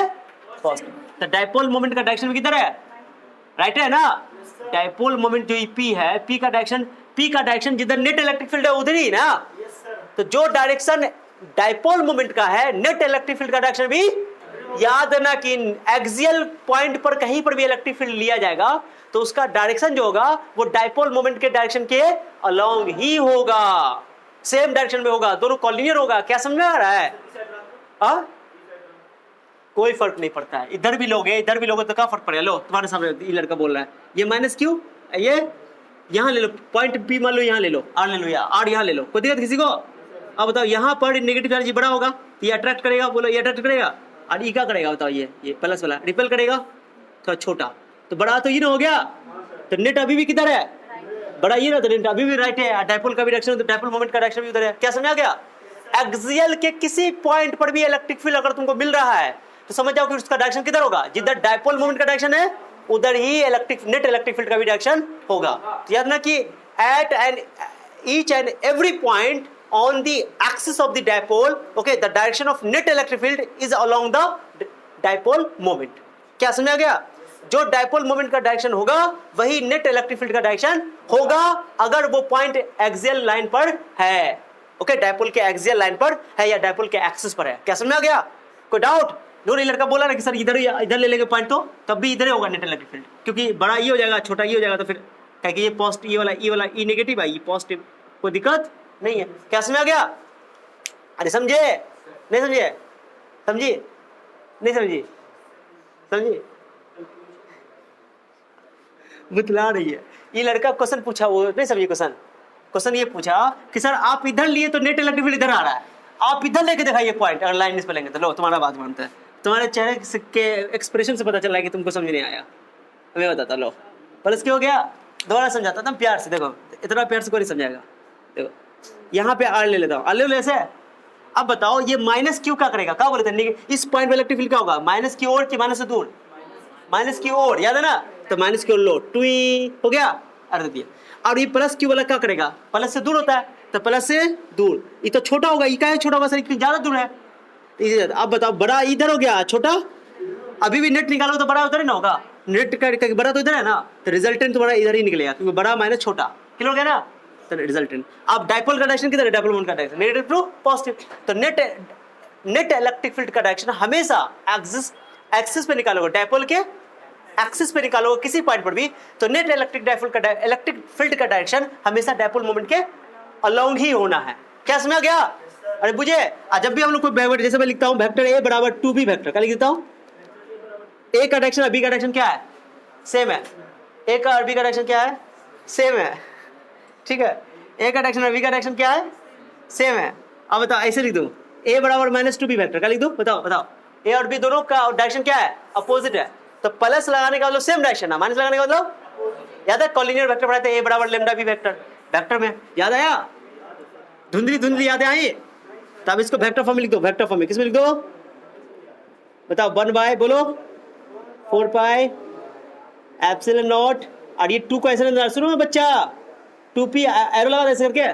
पॉजिटिव। तो डायपोल मोमेंट का डायरेक्शन में किधर है? राइट है ना? डायपोल मोमेंट जो पी है, पी का डायरेक्शन जिधर नेट इलेक्ट्रिक फील्ड है उधर ही ना। तो जो डायरेक्शन डायपोल मोमेंट का है, नेट इलेक्ट्रिक फील्ड का डायरेक्शन भी याद रखना कि एक्सियल पॉइंट पर कहीं पर भी इलेक्ट्रिक फील्ड लिया जाएगा तो उसका डायरेक्शन जो होगा वो डायपोल मोमेंट के डायरेक्शन के अलोंग ही होगा, सेम डायरेक्शन में होगा, दोनों कॉलिनियर होगा। क्या समझ में आ रहा है? कोई फर्क नहीं पड़ता है, इधर भी लोगे इधर भी लोगे तो क्या फर्क पड़ेगा? लो तुम्हारे सामने ये लड़का बोल रहा है, ये माइनस क्यू, ये यहाँ ले लो, पॉइंट पी मान लो, यहाँ ले लो, आर ले लो, या आर यहाँ ले लो, कोई दिक्कत किसी को? अब बताओ यहाँ पर नेगेटिव चार्ज बड़ा होगा तो ये अट्रैक्ट करेगा, बोलो ये अट्रैक्ट करेगा, और ये क्या करेगा बताओ? ये प्लस वाला रिपेल करेगा, थोड़ा छोटा, तो बड़ा तो ये ना हो गया। तो नेट अभी भी किधर है? बड़ा ये ना, तो नेट अभी भी राइट है। डायपोल का भी डायरेक्शन, तो डायपोल मोमेंट का डायरेक्शन भी उधर है। क्या समझ आ गया? एक्सियल के किसी पॉइंट पर भी इलेक्ट्रिक फील्ड अगर तुमको मिल रहा है तो समझ जाओ कि उसका डायरेक्शन किधर होगा? जिधर डायपोल मोमेंट का डायरेक्शन है उधर ही नेट इलेक्ट्रिक फील्ड का भी डायरेक्शन होगा। तो याद ना कि at and each and every point on the axis of the dipole, okay, the direction of net electric field is along the dipole moment. क्या समझ आ गया? जो डायपोल मोमेंट का डायरेक्शन होगा वही नेट इलेक्ट्रिक फील्ड का डायरेक्शन होगा अगर वो पॉइंट एक्सियल लाइन पर है। ओके, डायपोल के एक्सियल लाइन पर है या डायपोल के एक्सिस पर है। क्या समझ आ गया? कोई डाउट? दोनों लड़का बोला ना कि सर इधर ले लेंगे पॉइंट तो तब भी इधर ही होगा नेट इलेक्ट्रिक फील्ड, क्योंकि बड़ा ये हो जाएगा छोटा ये हो जाएगा, तो फिर क्या कि ये पॉजिटिव, ये वाला ई नेगेटिव है, ये पॉजिटिव, कोई दिक्कत नहीं है। क्या समझ आ गया? अरे समझे नहीं समझे? समझी नहीं समझी? समझी? बतला रही है। ये लड़का क्वेश्चन पूछा, वो नहीं समझी क्वेश्चन ये पूछा कि सर आप इधर लिए तो नेट इलेक्ट्रिक फील्ड इधर आ रहा है, आप इधर लेके दिखाइए पॉइंट, अगर लाइन इस पे लेंगे तो लो तुम्हारा बात मानता है। तुम्हारे चेहरे के एक्सप्रेशन से पता चल रहा है कि तुमको समझ नहीं आया। मैं बताता, लो प्लस क्या हो गया, दोबारा समझाता था प्यार से। देखो इतना प्यार से कोई नहीं समझाएगा। देखो यहाँ पे आर ले लेता हूँ, आर ले लो ऐसे। अब बताओ ये माइनस क्यू क्या करेगा? क्या बोले थे इस पॉइंट पे इलेक्ट्रिक फील्ड क्या होगा? माइनस की ओर कि माइनस से दूर? माइनस की ओर, याद है ना? तो माइनस की ओर लो, टुई हो गया, अर्ध दिया। और ये प्लस क्यू वाला क्या करेगा? प्लस से दूर होता है, तो प्लस से दूर, ये तो छोटा होगा, ये क्या है छोटा होगा सर, इतनी ज्यादा दूर है। अब बताओ बड़ा इधर हो गया, छोटा अभी भी नेट निकालो तो बड़ा उधर ही ना होगा, नेट का बड़ा तो इधर है ना, तो रिजल्टेंट तुम्हारा इधर ही निकलेगा, क्योंकि बड़ा माइनस छोटा, क्लियर हो गया ना? तो रिजल्टेंट। अब डायपोल का डायरेक्शन किधर है? डायपोल मोमेंट का डायरेक्शन नेगेटिव टू पॉजिटिव, तो नेट इलेक्ट्रिक फील्ड का डायरेक्शन हमेशा एक्सिस पे निकालोगे, डायपोल के एक्सिस पे निकालोगे किसी पॉइंट पर भी, तो नेट इलेक्ट्रिक फील्ड का डायरेक्शन हमेशा डायपोल मोमेंट के अलोंग ही होना है। क्या समझ गया? अरे बुझे, जब भी हम लोग कोई वेक्टर, जैसे मैं लिखता हूं वेक्टर ए बराबर 2b वेक्टर, क्या लिखता हूं? ए का डायरेक्शन और बी का डायरेक्शन क्या है? सेम है। ए का और बी का डायरेक्शन क्या है? सेम है, ठीक है। ए का डायरेक्शन और बी का डायरेक्शन क्या है? सेम है। अब बताओ ऐसे लिख दूं, ए बराबर -2b वेक्टर, क्या लिख दूं? बताओ ए और बी दोनों का डायरेक्शन क्या है? अपोजिट है, तो प्लस लगाने का मतलब सेम डायरेक्शन है, माइनस लगाने का मतलब याद है कॉलिनियर वेक्टर पढ़ाते हैं, ए बराबर लैम्डा बी वेक्टर में, याद आया? धुंधली याद आई? तब इसको वेक्टर फॉर्म में लिख दो, वेक्टर फॉर्म में किसमें लिख दो? बताओ 1 बोलो 4 पाई एप्सिलॉन नॉट, और ये 2 को ऐसे सुनो ना बच्चा, 2p एरो लगा ऐसे करके,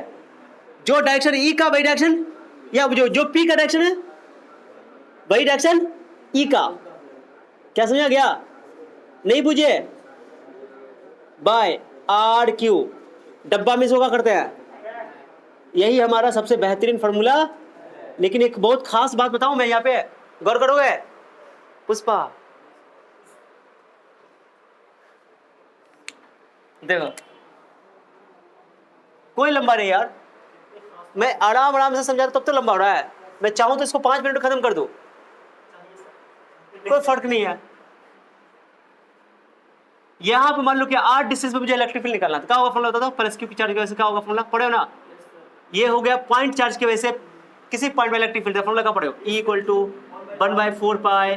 जो डायरेक्शन ई का वही डायरेक्शन, या जो p का डायरेक्शन है वही डायरेक्शन ई का। क्या समझा गया? नहीं बुझे? बाय आर क्यू, डब्बा में से होगा करते हैं, यही हमारा सबसे बेहतरीन फॉर्मूला। लेकिन एक बहुत खास बात बताऊं मैं यहाँ पे, गौर करोगे पुष्पा, देखो कोई लंबा नहीं यार, मैं आराम आराम से समझा तब तो लंबा हो रहा है, मैं चाहूं तो इसको 5 मिनट में खत्म कर दूं, कोई फर्क नहीं है। यहां पे मान लो कि आर डिस्टेंस पे मुझे इलेक्ट्रिक फील्ड निकालना था, क्या होगा फॉर्मूला बता दो, प्लस क्यू की चार्ज की वजह से क्या होगा फॉर्मूला, पढ़े हो ना, ये हो गया पॉइंट चार्ज की वजह से किसी पॉइंट में इलेक्ट्रिक फील्ड का फॉर्मूला क्या पढ़े हो, E equal to 1/4 pi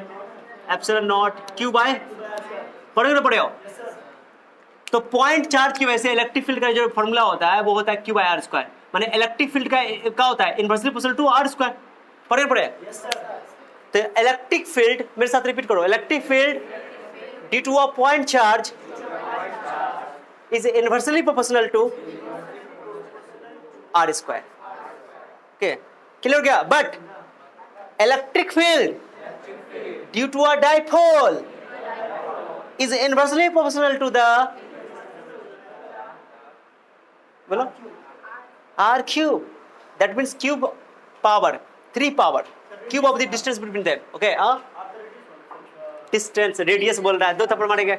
epsilon naught Q by, पढ़े ना पढ़े हो। तो पॉइंट चार्ज की वजह से इलेक्ट्रिक फील्ड का जो फॉर्मूला होता है वो होता है क्यू बाय आर स्क्वायर, माने इलेक्ट्रिक फील्ड का क्या होता है, inversely proportional to R square, पढ़े। तो इलेक्ट्रिक फील्ड मेरे साथ रिपीट करो, electric field due to a point charge is inversely proportional to r square, okay clear हो गया। but electric field due to a dipole is inversely proportional to the, बोलो, r cube, that means cube power 3 power cube of the distance between them, okay distance radius बोल रहा है, 2 थप्पड़ मारेंगे,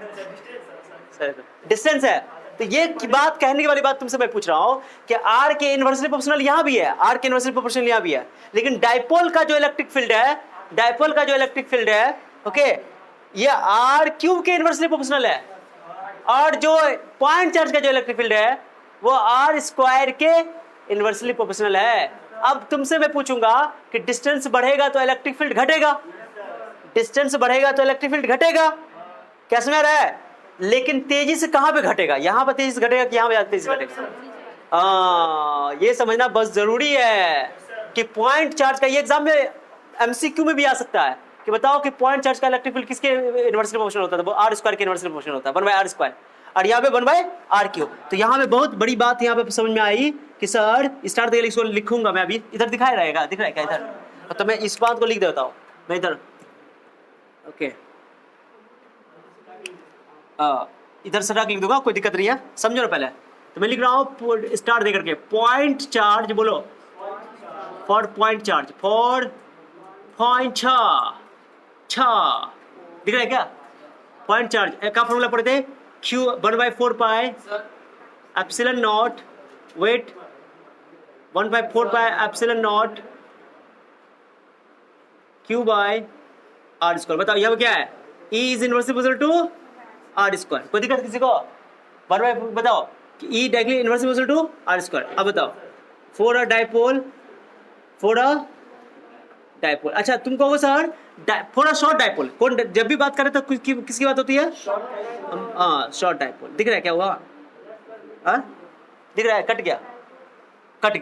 distance है। तो ये की बात कहने की वाली बात तुमसे मैं पूछ रहा हूं कि आर के इनवर्सली प्रोपोर्शनल यहां भी है, आर के इनवर्सली प्रोपोर्शनल यहां भी है, लेकिन डाइपोल का जो इलेक्ट्रिक फील्ड है, डाइपोल का जो इलेक्ट्रिक फील्ड है, ओके, ये आर क्यूब के इनवर्सली प्रोपोर्शनल है, और जो पॉइंट चार्ज का जो इलेक्ट्रिक फील्ड है वो आर स्क्वायर के इनवर्सली प्रोपोर्शनल है। अब तुमसे मैं पूछूंगा कि डिस्टेंस बढ़ेगा तो इलेक्ट्रिक फील्ड घटेगा, डिस्टेंस बढ़ेगा तो इलेक्ट्रिक फील्ड घटेगा, क्या समझ रहा है, लेकिन तेजी से कहां पे घटेगा, यहां पर तेजी से घटेगा कि यहां पे तेजी से घटेगा, ये समझना बस जरूरी है कि पॉइंट चार्ज का, ये एग्जाम में एमसीक्यू में भी आ सकता है कि बताओ कि पॉइंट चार्ज का इलेक्ट्रिक फील्ड किसके इनवर्सली प्रोपोर्शनल होता है, वो आर स्क्वायर के इनवर्सली प्रोपोर्शनल होता है, 1/r स्क्वायर, और यहाँ पे 1/r क्यूब। तो यहाँ पे बहुत बड़ी बात यहाँ पे समझ में आई कि सर स्टार देख, इसको लिखूंगा मैं अभी, इधर दिखाई रहेगा, दिख रहा है क्या इधर, तो मैं इस बात को लिख देता हूँ मैं इधर, ओके इधर से लिख दूंगा, कोई दिक्कत नहीं है, समझो ना पहले। तो मैं लिख रहा हूँ स्टार दे करके, पॉइंट चार्ज बोलो, for point charge, for point छ दिख रहा है क्या, पॉइंट चार्ज का फॉर्मूला पढ़े थे, Q 1/4 pi epsilon naught, wait 1/4 pi epsilon naught Q by R square. बताओ यहाँ पे क्या है, E is inversely proportional to R square, कोई दिक्कत किसी को, बताओ कि E directly inversely proportional to R square. अब बताओ for a dipole, for a dipole, अच्छा तुम कहोगे sir for a short dipole, कौन जब भी बात करें तो किसकी बात होती है, शॉर्ट डाइपोल, दिख रहा है क्या हुआ, दिख रहा है, कट गया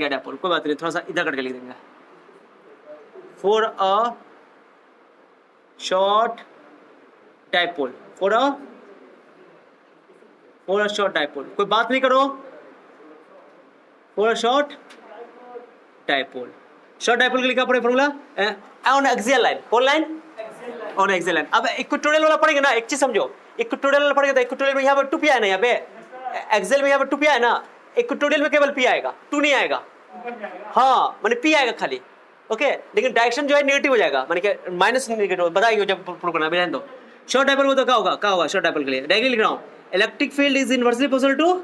डाइपोल, कोई बात नहीं, थोड़ा सा इधर कट के लिख देंगे, for a short dipole, for a short dipole, कोई बात नहीं करो, for a short dipole, short dipole के लिए क्या पड़े फॉर्मूला, ऑन एक्सियल लाइन, कौन लाइन, ऑन एक्सियल लाइन। अब इक्वेटोरियल वाला पढ़ेंगे ना, एक चीज समझो, इक्वेटोरियल वाला पढ़ेंगे तो इक्वेटोरियल में यहाँ पर 2 पी है ना, यहाँ पे एक्सियल में यहाँ पर 2 पी है ना, इक्वेटोरियल में केवल पी आएगा, 2 नहीं आएगा, हाँ माने पी आएगा खाली, ओके, लेकिन डायरेक्शन जो है नेगेटिव हो जाएगा, माने कि माइनस नेगेटिव बताइए जब प्रूव करना, रहने दो। शॉर्ट डाइपोल में तो क्या होगा शॉर्ट डाइपोल के लिए डायरेक्टली लिख रहा हूँ, electric field is inversely proportional to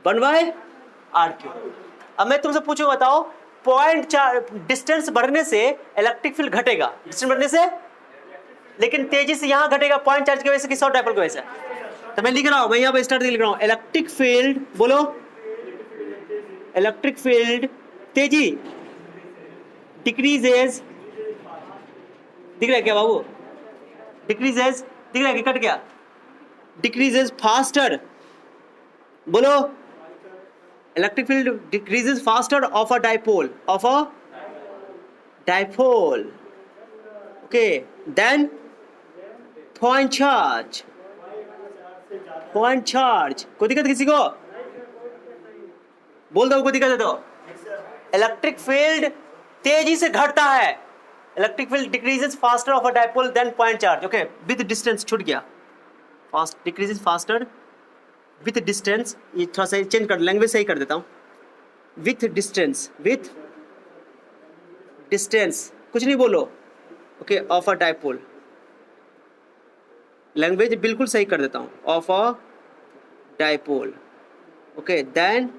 1/r cube. अब मैं तुमसे पूछूं, बताओ पॉइंट चार्ज डिस्टेंस बढ़ने से इलेक्ट्रिक फील्ड घटेगा, डिस्टेंस बढ़ने से, लेकिन तेजी से यहां घटेगा पॉइंट चार्ज की वजह से कि शॉर्ट डाइपोल की वजह से। तो मैं लिख रहा हूं, मैं यहां पे स्टार्ट लिख रहा हूं, इलेक्ट्रिक फील्ड बोलो, इलेक्ट्रिक फील्ड तेजी डिक्रीजेज, दिख रहा है क्या बाबू, डिक्रीजेज, दिख रहा है कि कट गया, डिक्रीजेज फास्टर, बोलो electric field decreases faster of a dipole, okay, then point charge, कोई दिक्कत किसी को, बोल दो कोई दिक्कत है तो, इलेक्ट्रिक फील्ड तेजी से घटता है, electric field decreases faster of a dipole then point charge, okay, with distance छूट गया, fast decreases faster with distance, ये थोड़ा सा चेंज कर, लैंग्वेज सही कर देता हूँ, विथ डिस्टेंस, विथ डिस्टेंस, कुछ नहीं बोलो, okay, of a dipole, language बिल्कुल सही कर देता हूँ, of a dipole, okay, then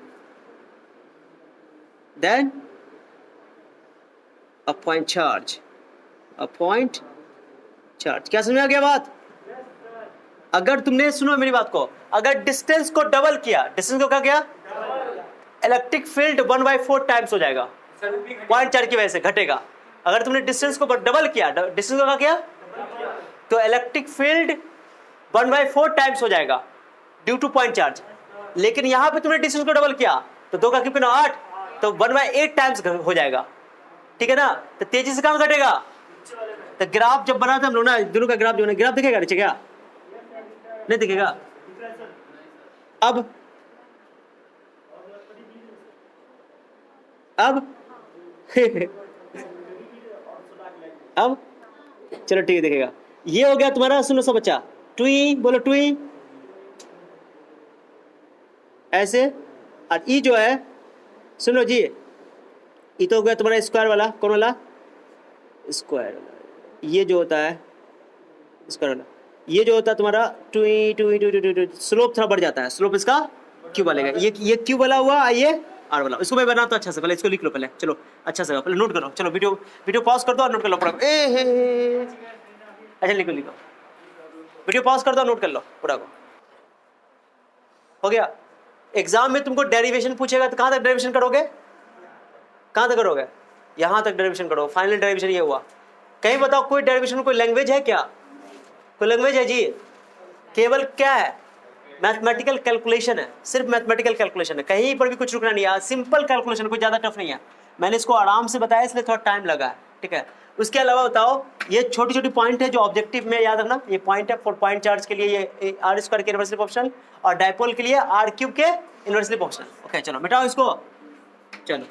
a point charge, a point charge. क्या समझ में आ गया बात? अगर तुमने, सुनो मेरी बात को, अगर डिस्टेंस को डबल किया, डिस्टेंस को क्या किया, इलेक्ट्रिक फील्ड 1/4 टाइम्स हो जाएगा, पॉइंट चार्ज की वजह से घटेगा। अगर तुमने डिस्टेंस को डबल किया, डिस्टेंस को क्या किया, तो इलेक्ट्रिक फील्ड 1/4 टाइम्स हो जाएगा ड्यू टू पॉइंट चार्ज। लेकिन यहां पे तुमने डिस्टेंस को डबल किया तो 2 का क्यूब 8, तो 1/8 टाइम्स हो जाएगा, ठीक है ना। तो तेजी से कहां घटेगा, तो ग्राफ जब बनाते हम लोग ना, दोनों का ग्राफ जो है, ग्राफ दिखेगा नीचे क्या, नहीं दिखेगा। अब अब चलो ठीक है, दिखेगा। ये हो गया तुम्हारा, सुनो सब बच्चा, ट्वी बोलो, ट्वी ऐसे, और ई जो है, सुनो जी, ई तो हो गया तुम्हारा स्क्वायर वाला, कौन वाला, स्क्वायर वाला, ये जो होता है स्क्वायर वाला, ये जो होता है तुम्हारा ट्वी ट्वी ट्वी ट्वी, स्लोप थोड़ा बढ़ जाता है, स्लोप इसका क्यों बनेगा, ये क्यों वाला हुआ, ये आर वाला। इसको मैं बना तो अच्छा से, पहले इसको लिख लो, पहले चलो अच्छा से पहले नोट करो, चलो वीडियो पॉज कर दो और नोट कर लो पूरा, अच्छा लिखो, वीडियो पॉज कर दो, नोट कर लो पूरा को, हो गया। एग्जाम में तुमको डेरिवेशन पूछेगा तो कहां तक डेरिवेशन करोगे, कहां तक करोगे, यहां तक डेरिवेशन करोगे, फाइनल डेरिवेशन ये हुआ। कहीं बताओ कोई डेरिवेशन, कोई लैंग्वेज है क्या, कोई लैंग्वेज है जी, केवल क्या है, मैथमेटिकल कैलकुलेशन है, सिर्फ मैथमेटिकल कैलकुलेशन है, कहीं पर भी कुछ रुकना नहीं है, सिंपल कैलकुलेशन, कोई ज़्यादा टफ नहीं है। मैंने इसको आराम से बताया इसलिए थोड़ा टाइम लगा है, ठीक है। उसके अलावा बताओ, ये छोटी छोटी पॉइंट है जो ऑब्जेक्टिव में याद रखना, ये पॉइंट है फॉर पॉइंट चार्ज के लिए ये आर स्क्वायर के इनवर्सली प्रोपोर्शनल, और डायपोल के लिए आर क्यूब के इनवर्सली प्रोपोर्शनल, ओके। चलो मिटाओ इसको, चलो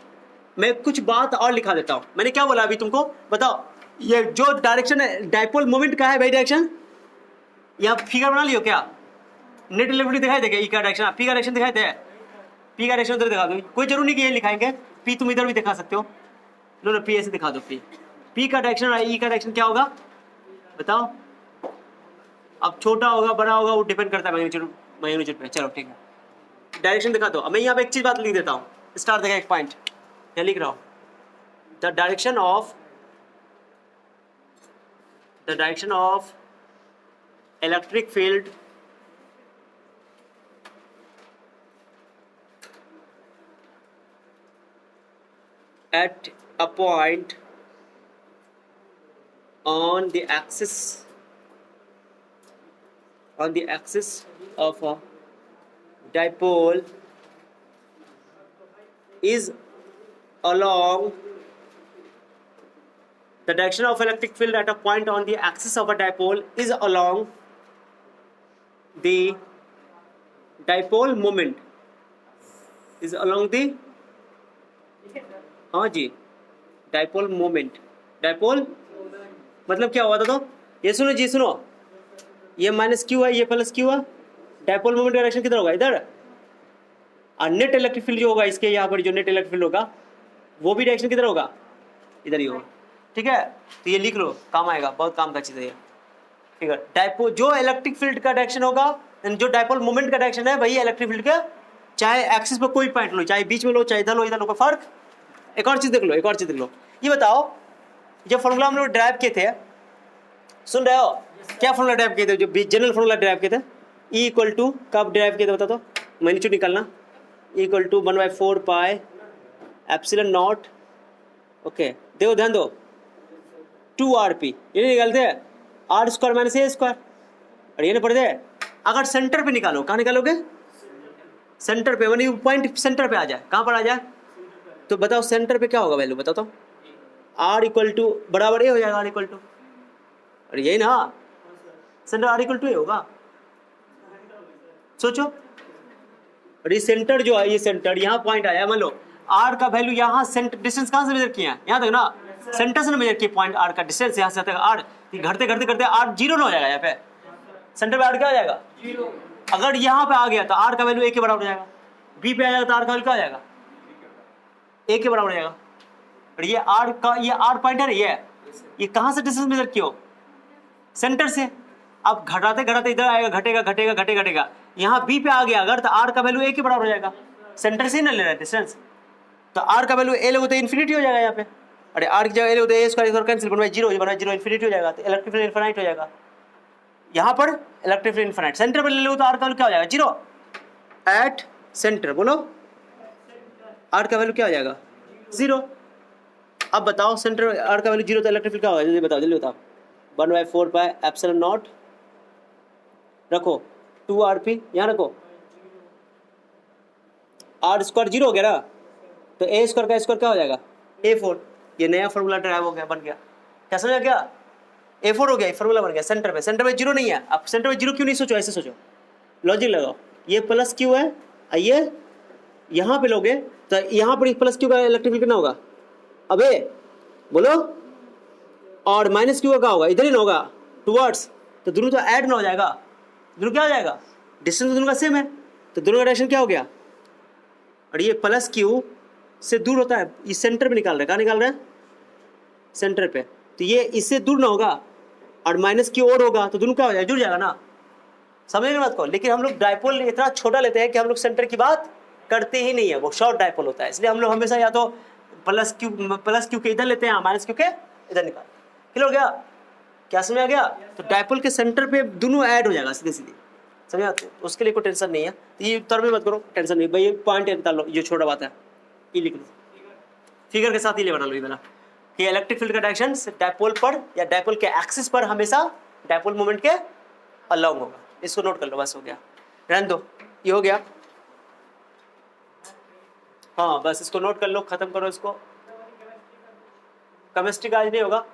मैं कुछ बात और लिखा देता हूँ। मैंने क्या बोला अभी तुमको बताओ, ये जो डायरेक्शन है डायपोल मोमेंट का है भाई, डायरेक्शन, यहाँ फिगर बना लियो क्या, नेट इलेक्ट्रिक दिखाई देगा, ई का डायरेक्शन, पी का डायरेक्शन दिखाई दे, पी का डायरेक्शन उधर दिखा दो, कोई जरूरी नहीं कि ये लिखाएंगे, पी तुम इधर भी दिखा सकते हो, लो पी ऐसे दिखा दो, पी का डायरेक्शन और ई का डायरेक्शन क्या होगा बताओ। अब छोटा होगा बड़ा होगा वो डिपेंड करता है मैग्नीट्यूड पे, चलो ठीक है, डायरेक्शन दिखा दो। अब मैं यहाँ पे एक चीज बात लिख देता हूँ, स्टार देखा एक पॉइंट क्या लिख रहा हूँ, the direction of electric field at a point on the axis of a dipole is along the direction of electric field at a point on the axis of a dipole is along the dipole moment, is along the, हाँ जी, dipole moment, dipole मतलब क्या हुआ था, तो ये सुनो जी, सुनो, ये माइनस क्यू है, ये प्लस क्यू है, डायपोल मोमेंट का डायरेक्शन किधर होगा, इधर, और नेट इलेक्ट्रिक फील्ड जो होगा इसके यहाँ पर, जो नेट इलेक्ट्रिक फील्ड होगा वो भी डायरेक्शन किधर होगा, इधर ही होगा, ठीक है। तो ये लिख लो, काम आएगा, बहुत काम का चीज़ है ये, ठीक है। डायपोल जो इलेक्ट्रिक फील्ड का डायरेक्शन होगा, जो डायपोल मोमेंट का डायरेक्शन है वही इलेक्ट्रिक फील्ड का, चाहे एक्सिस पर कोई पॉइंट लो, चाहे बीच में लो, चाहे इधर लो, इधर लो, कोई फर्क। एक और चीज देख लो, एक और चीज देख लो, ये बताओ जो फॉर्मूला हम लोग ड्राइव किए थे, सुन रहे हो, क्या फॉर्मूला ड्राइव किए थे, जो जनरल फॉर्मूला ड्राइव किए थे, ई इक्वल टू, कब ड्राइव किए थे बता दो, मैग्नीट्यूड निकालना, E equal to 1/4 pi epsilon naught, okay, देखो ध्यान दो, 2rp, ये नहीं निकालते आर स्क्वायर माइनस ए स्क्वायर, और ये नहीं पढ़ते। अगर सेंटर पे निकालो, कहाँ निकालोगे, सेंटर पे, यानी पॉइंट सेंटर पे आ जाए, कहाँ पर आ जाए, तो बताओ सेंटर पे क्या होगा वैल्यू बताओ तो, आर इक्वल टू बराबर ए हो जाएगा, आर इक्वल टू, और यही ना सेंटर आर इक्वल टू ए होगा, सोचो। और ये सेंटर जो है, ये सेंटर यहाँ पॉइंट आया, मान लो आर का वैल्यू यहाँ सेंटर, डिस्टेंस कहाँ से मेजर किया है, यहाँ तक ना, सेंटर से मेजर किया पॉइंट आर का डिस्टेंस, यहाँ से तक आर, घटते घटते घटते आर जीरो ना हो जाएगा, यहाँ पे सेंटर पे आर क्या हो जाएगा, अगर यहाँ पे आ गया तो आर का वैल्यू ए के बराबर हो जाएगा, बी पे आ जाएगा तो आर का वैल्यू क्या हो जाएगा, ए के बराबर हो जाएगा। और ये आर का, ये आर पॉइंट है ना, ये कहाँ से डिस्टेंस मेजर किया हो, सेंटर से। अब घटाते घटाते इधर आएगा, घटेगा घटेगा घटेगा घटेगा, यहाँ बी पे आ गया अगर तो आर का वैल्यू ए के बराबर हो जाएगा, सेंटर से ही ना ले रहा है डिस्टेंस, तो आर का वैल्यू ए लोगे तो इन्फिनिटी हो जाएगा यहाँ पे। अरे आर की जगह ए लोगे तो ए स्क्वायर कैंसिल, बनवाए जीरो इन्फिनिटी हो जाएगा, तो इलेक्ट्रिक फील्ड इनफाइनाइट हो जाएगा। यहाँ पर इलेक्ट्रिक फील्ड इनफाइनाइट, सेंटर पर ले लो तो आर का वैल्यू क्या हो जाएगा, जीरो एट सेंटर। बोलो आर का वैल्यू क्या हो जाएगा, जीरो। अब बताओ सेंटर आर का वैल्यू जीरो तो इलेक्ट्रिक फील्ड क्या होगा, जल्दी बताओ जल्दी बताओ। 1/4 पाई एप्सिलॉन नॉट, रखो 2 RP यहाँ रखो, आर स्क्वायर जीरो हो गया ना, तो ए स्क्वायर का स्क्वायर क्या हो जाएगा, A4। ये नया फॉर्मूला ड्राइव हो गया, बन गया, क्या समझा क्या, A4 हो गया, फॉर्मूला बन गया। सेंटर पे जीरो नहीं है, अब सेंटर में जीरो क्यों नहीं सोचो, ऐसे सोचो, लॉजिक लगाओ, ये प्लस क्यू है, ये यहाँ पे लोगे तो यहाँ पर प्लस क्यू का इलेक्ट्रिक फील्ड कितना होगा, अबे बोलो, और माइनस क्यू का क्या होगा, इधर ही ना होगा टुवर्ड्स, तो दोनों तो ऐड ना हो जाएगा, दोनों क्या हो जाएगा, डिस्टेंस दोनों का सेम है, तो दोनों का डायरेक्शन क्या हो गया। और ये प्लस क्यू से दूर होता है, ये सेंटर पे निकाल रहा है, कहाँ निकाल रहा है, सेंटर पे, तो ये इससे दूर ना होगा, और माइनस क्यू और होगा, तो दोनों क्या हो जाएगा, जुड़ जाएगा ना, समझ रहे बात को। लेकिन हम लोग डायपोल इतना छोटा लेते हैं कि हम लोग सेंटर की बात करते ही नहीं है, वो शॉर्ट डायपोल होता है, इसलिए हम लोग हमेशा या तो प्लस क्यू के इधर लेते हैं, माइनस क्यू के इधर निकाल, क्लियर हो गया, क्या समझ आ गया। तो डायपोल के सेंटर पे दोनों ऐड हो जाएगा सीधे सीधे, समझा, उसके लिए कोई टेंशन नहीं है, ये तर में मत करो, टेंशन नहीं भाई, ये पॉइंट निकाल लो, ये छोटा बात है, ये लिख लो फिगर के साथ, ये बना लो ये वाला, कि इलेक्ट्रिक फील्ड का डायरेक्शन डायपोल पर या डायपोल के एक्सिस पर हमेशा डायपोल मोमेंट के अलॉन्ग होगा, इसको नोट कर लो, बस हो गया, रहने दो, ये हो गया, हाँ बस इसको नोट कर लो, खत्म करो इसको, केमिस्ट्री का आज नहीं होगा।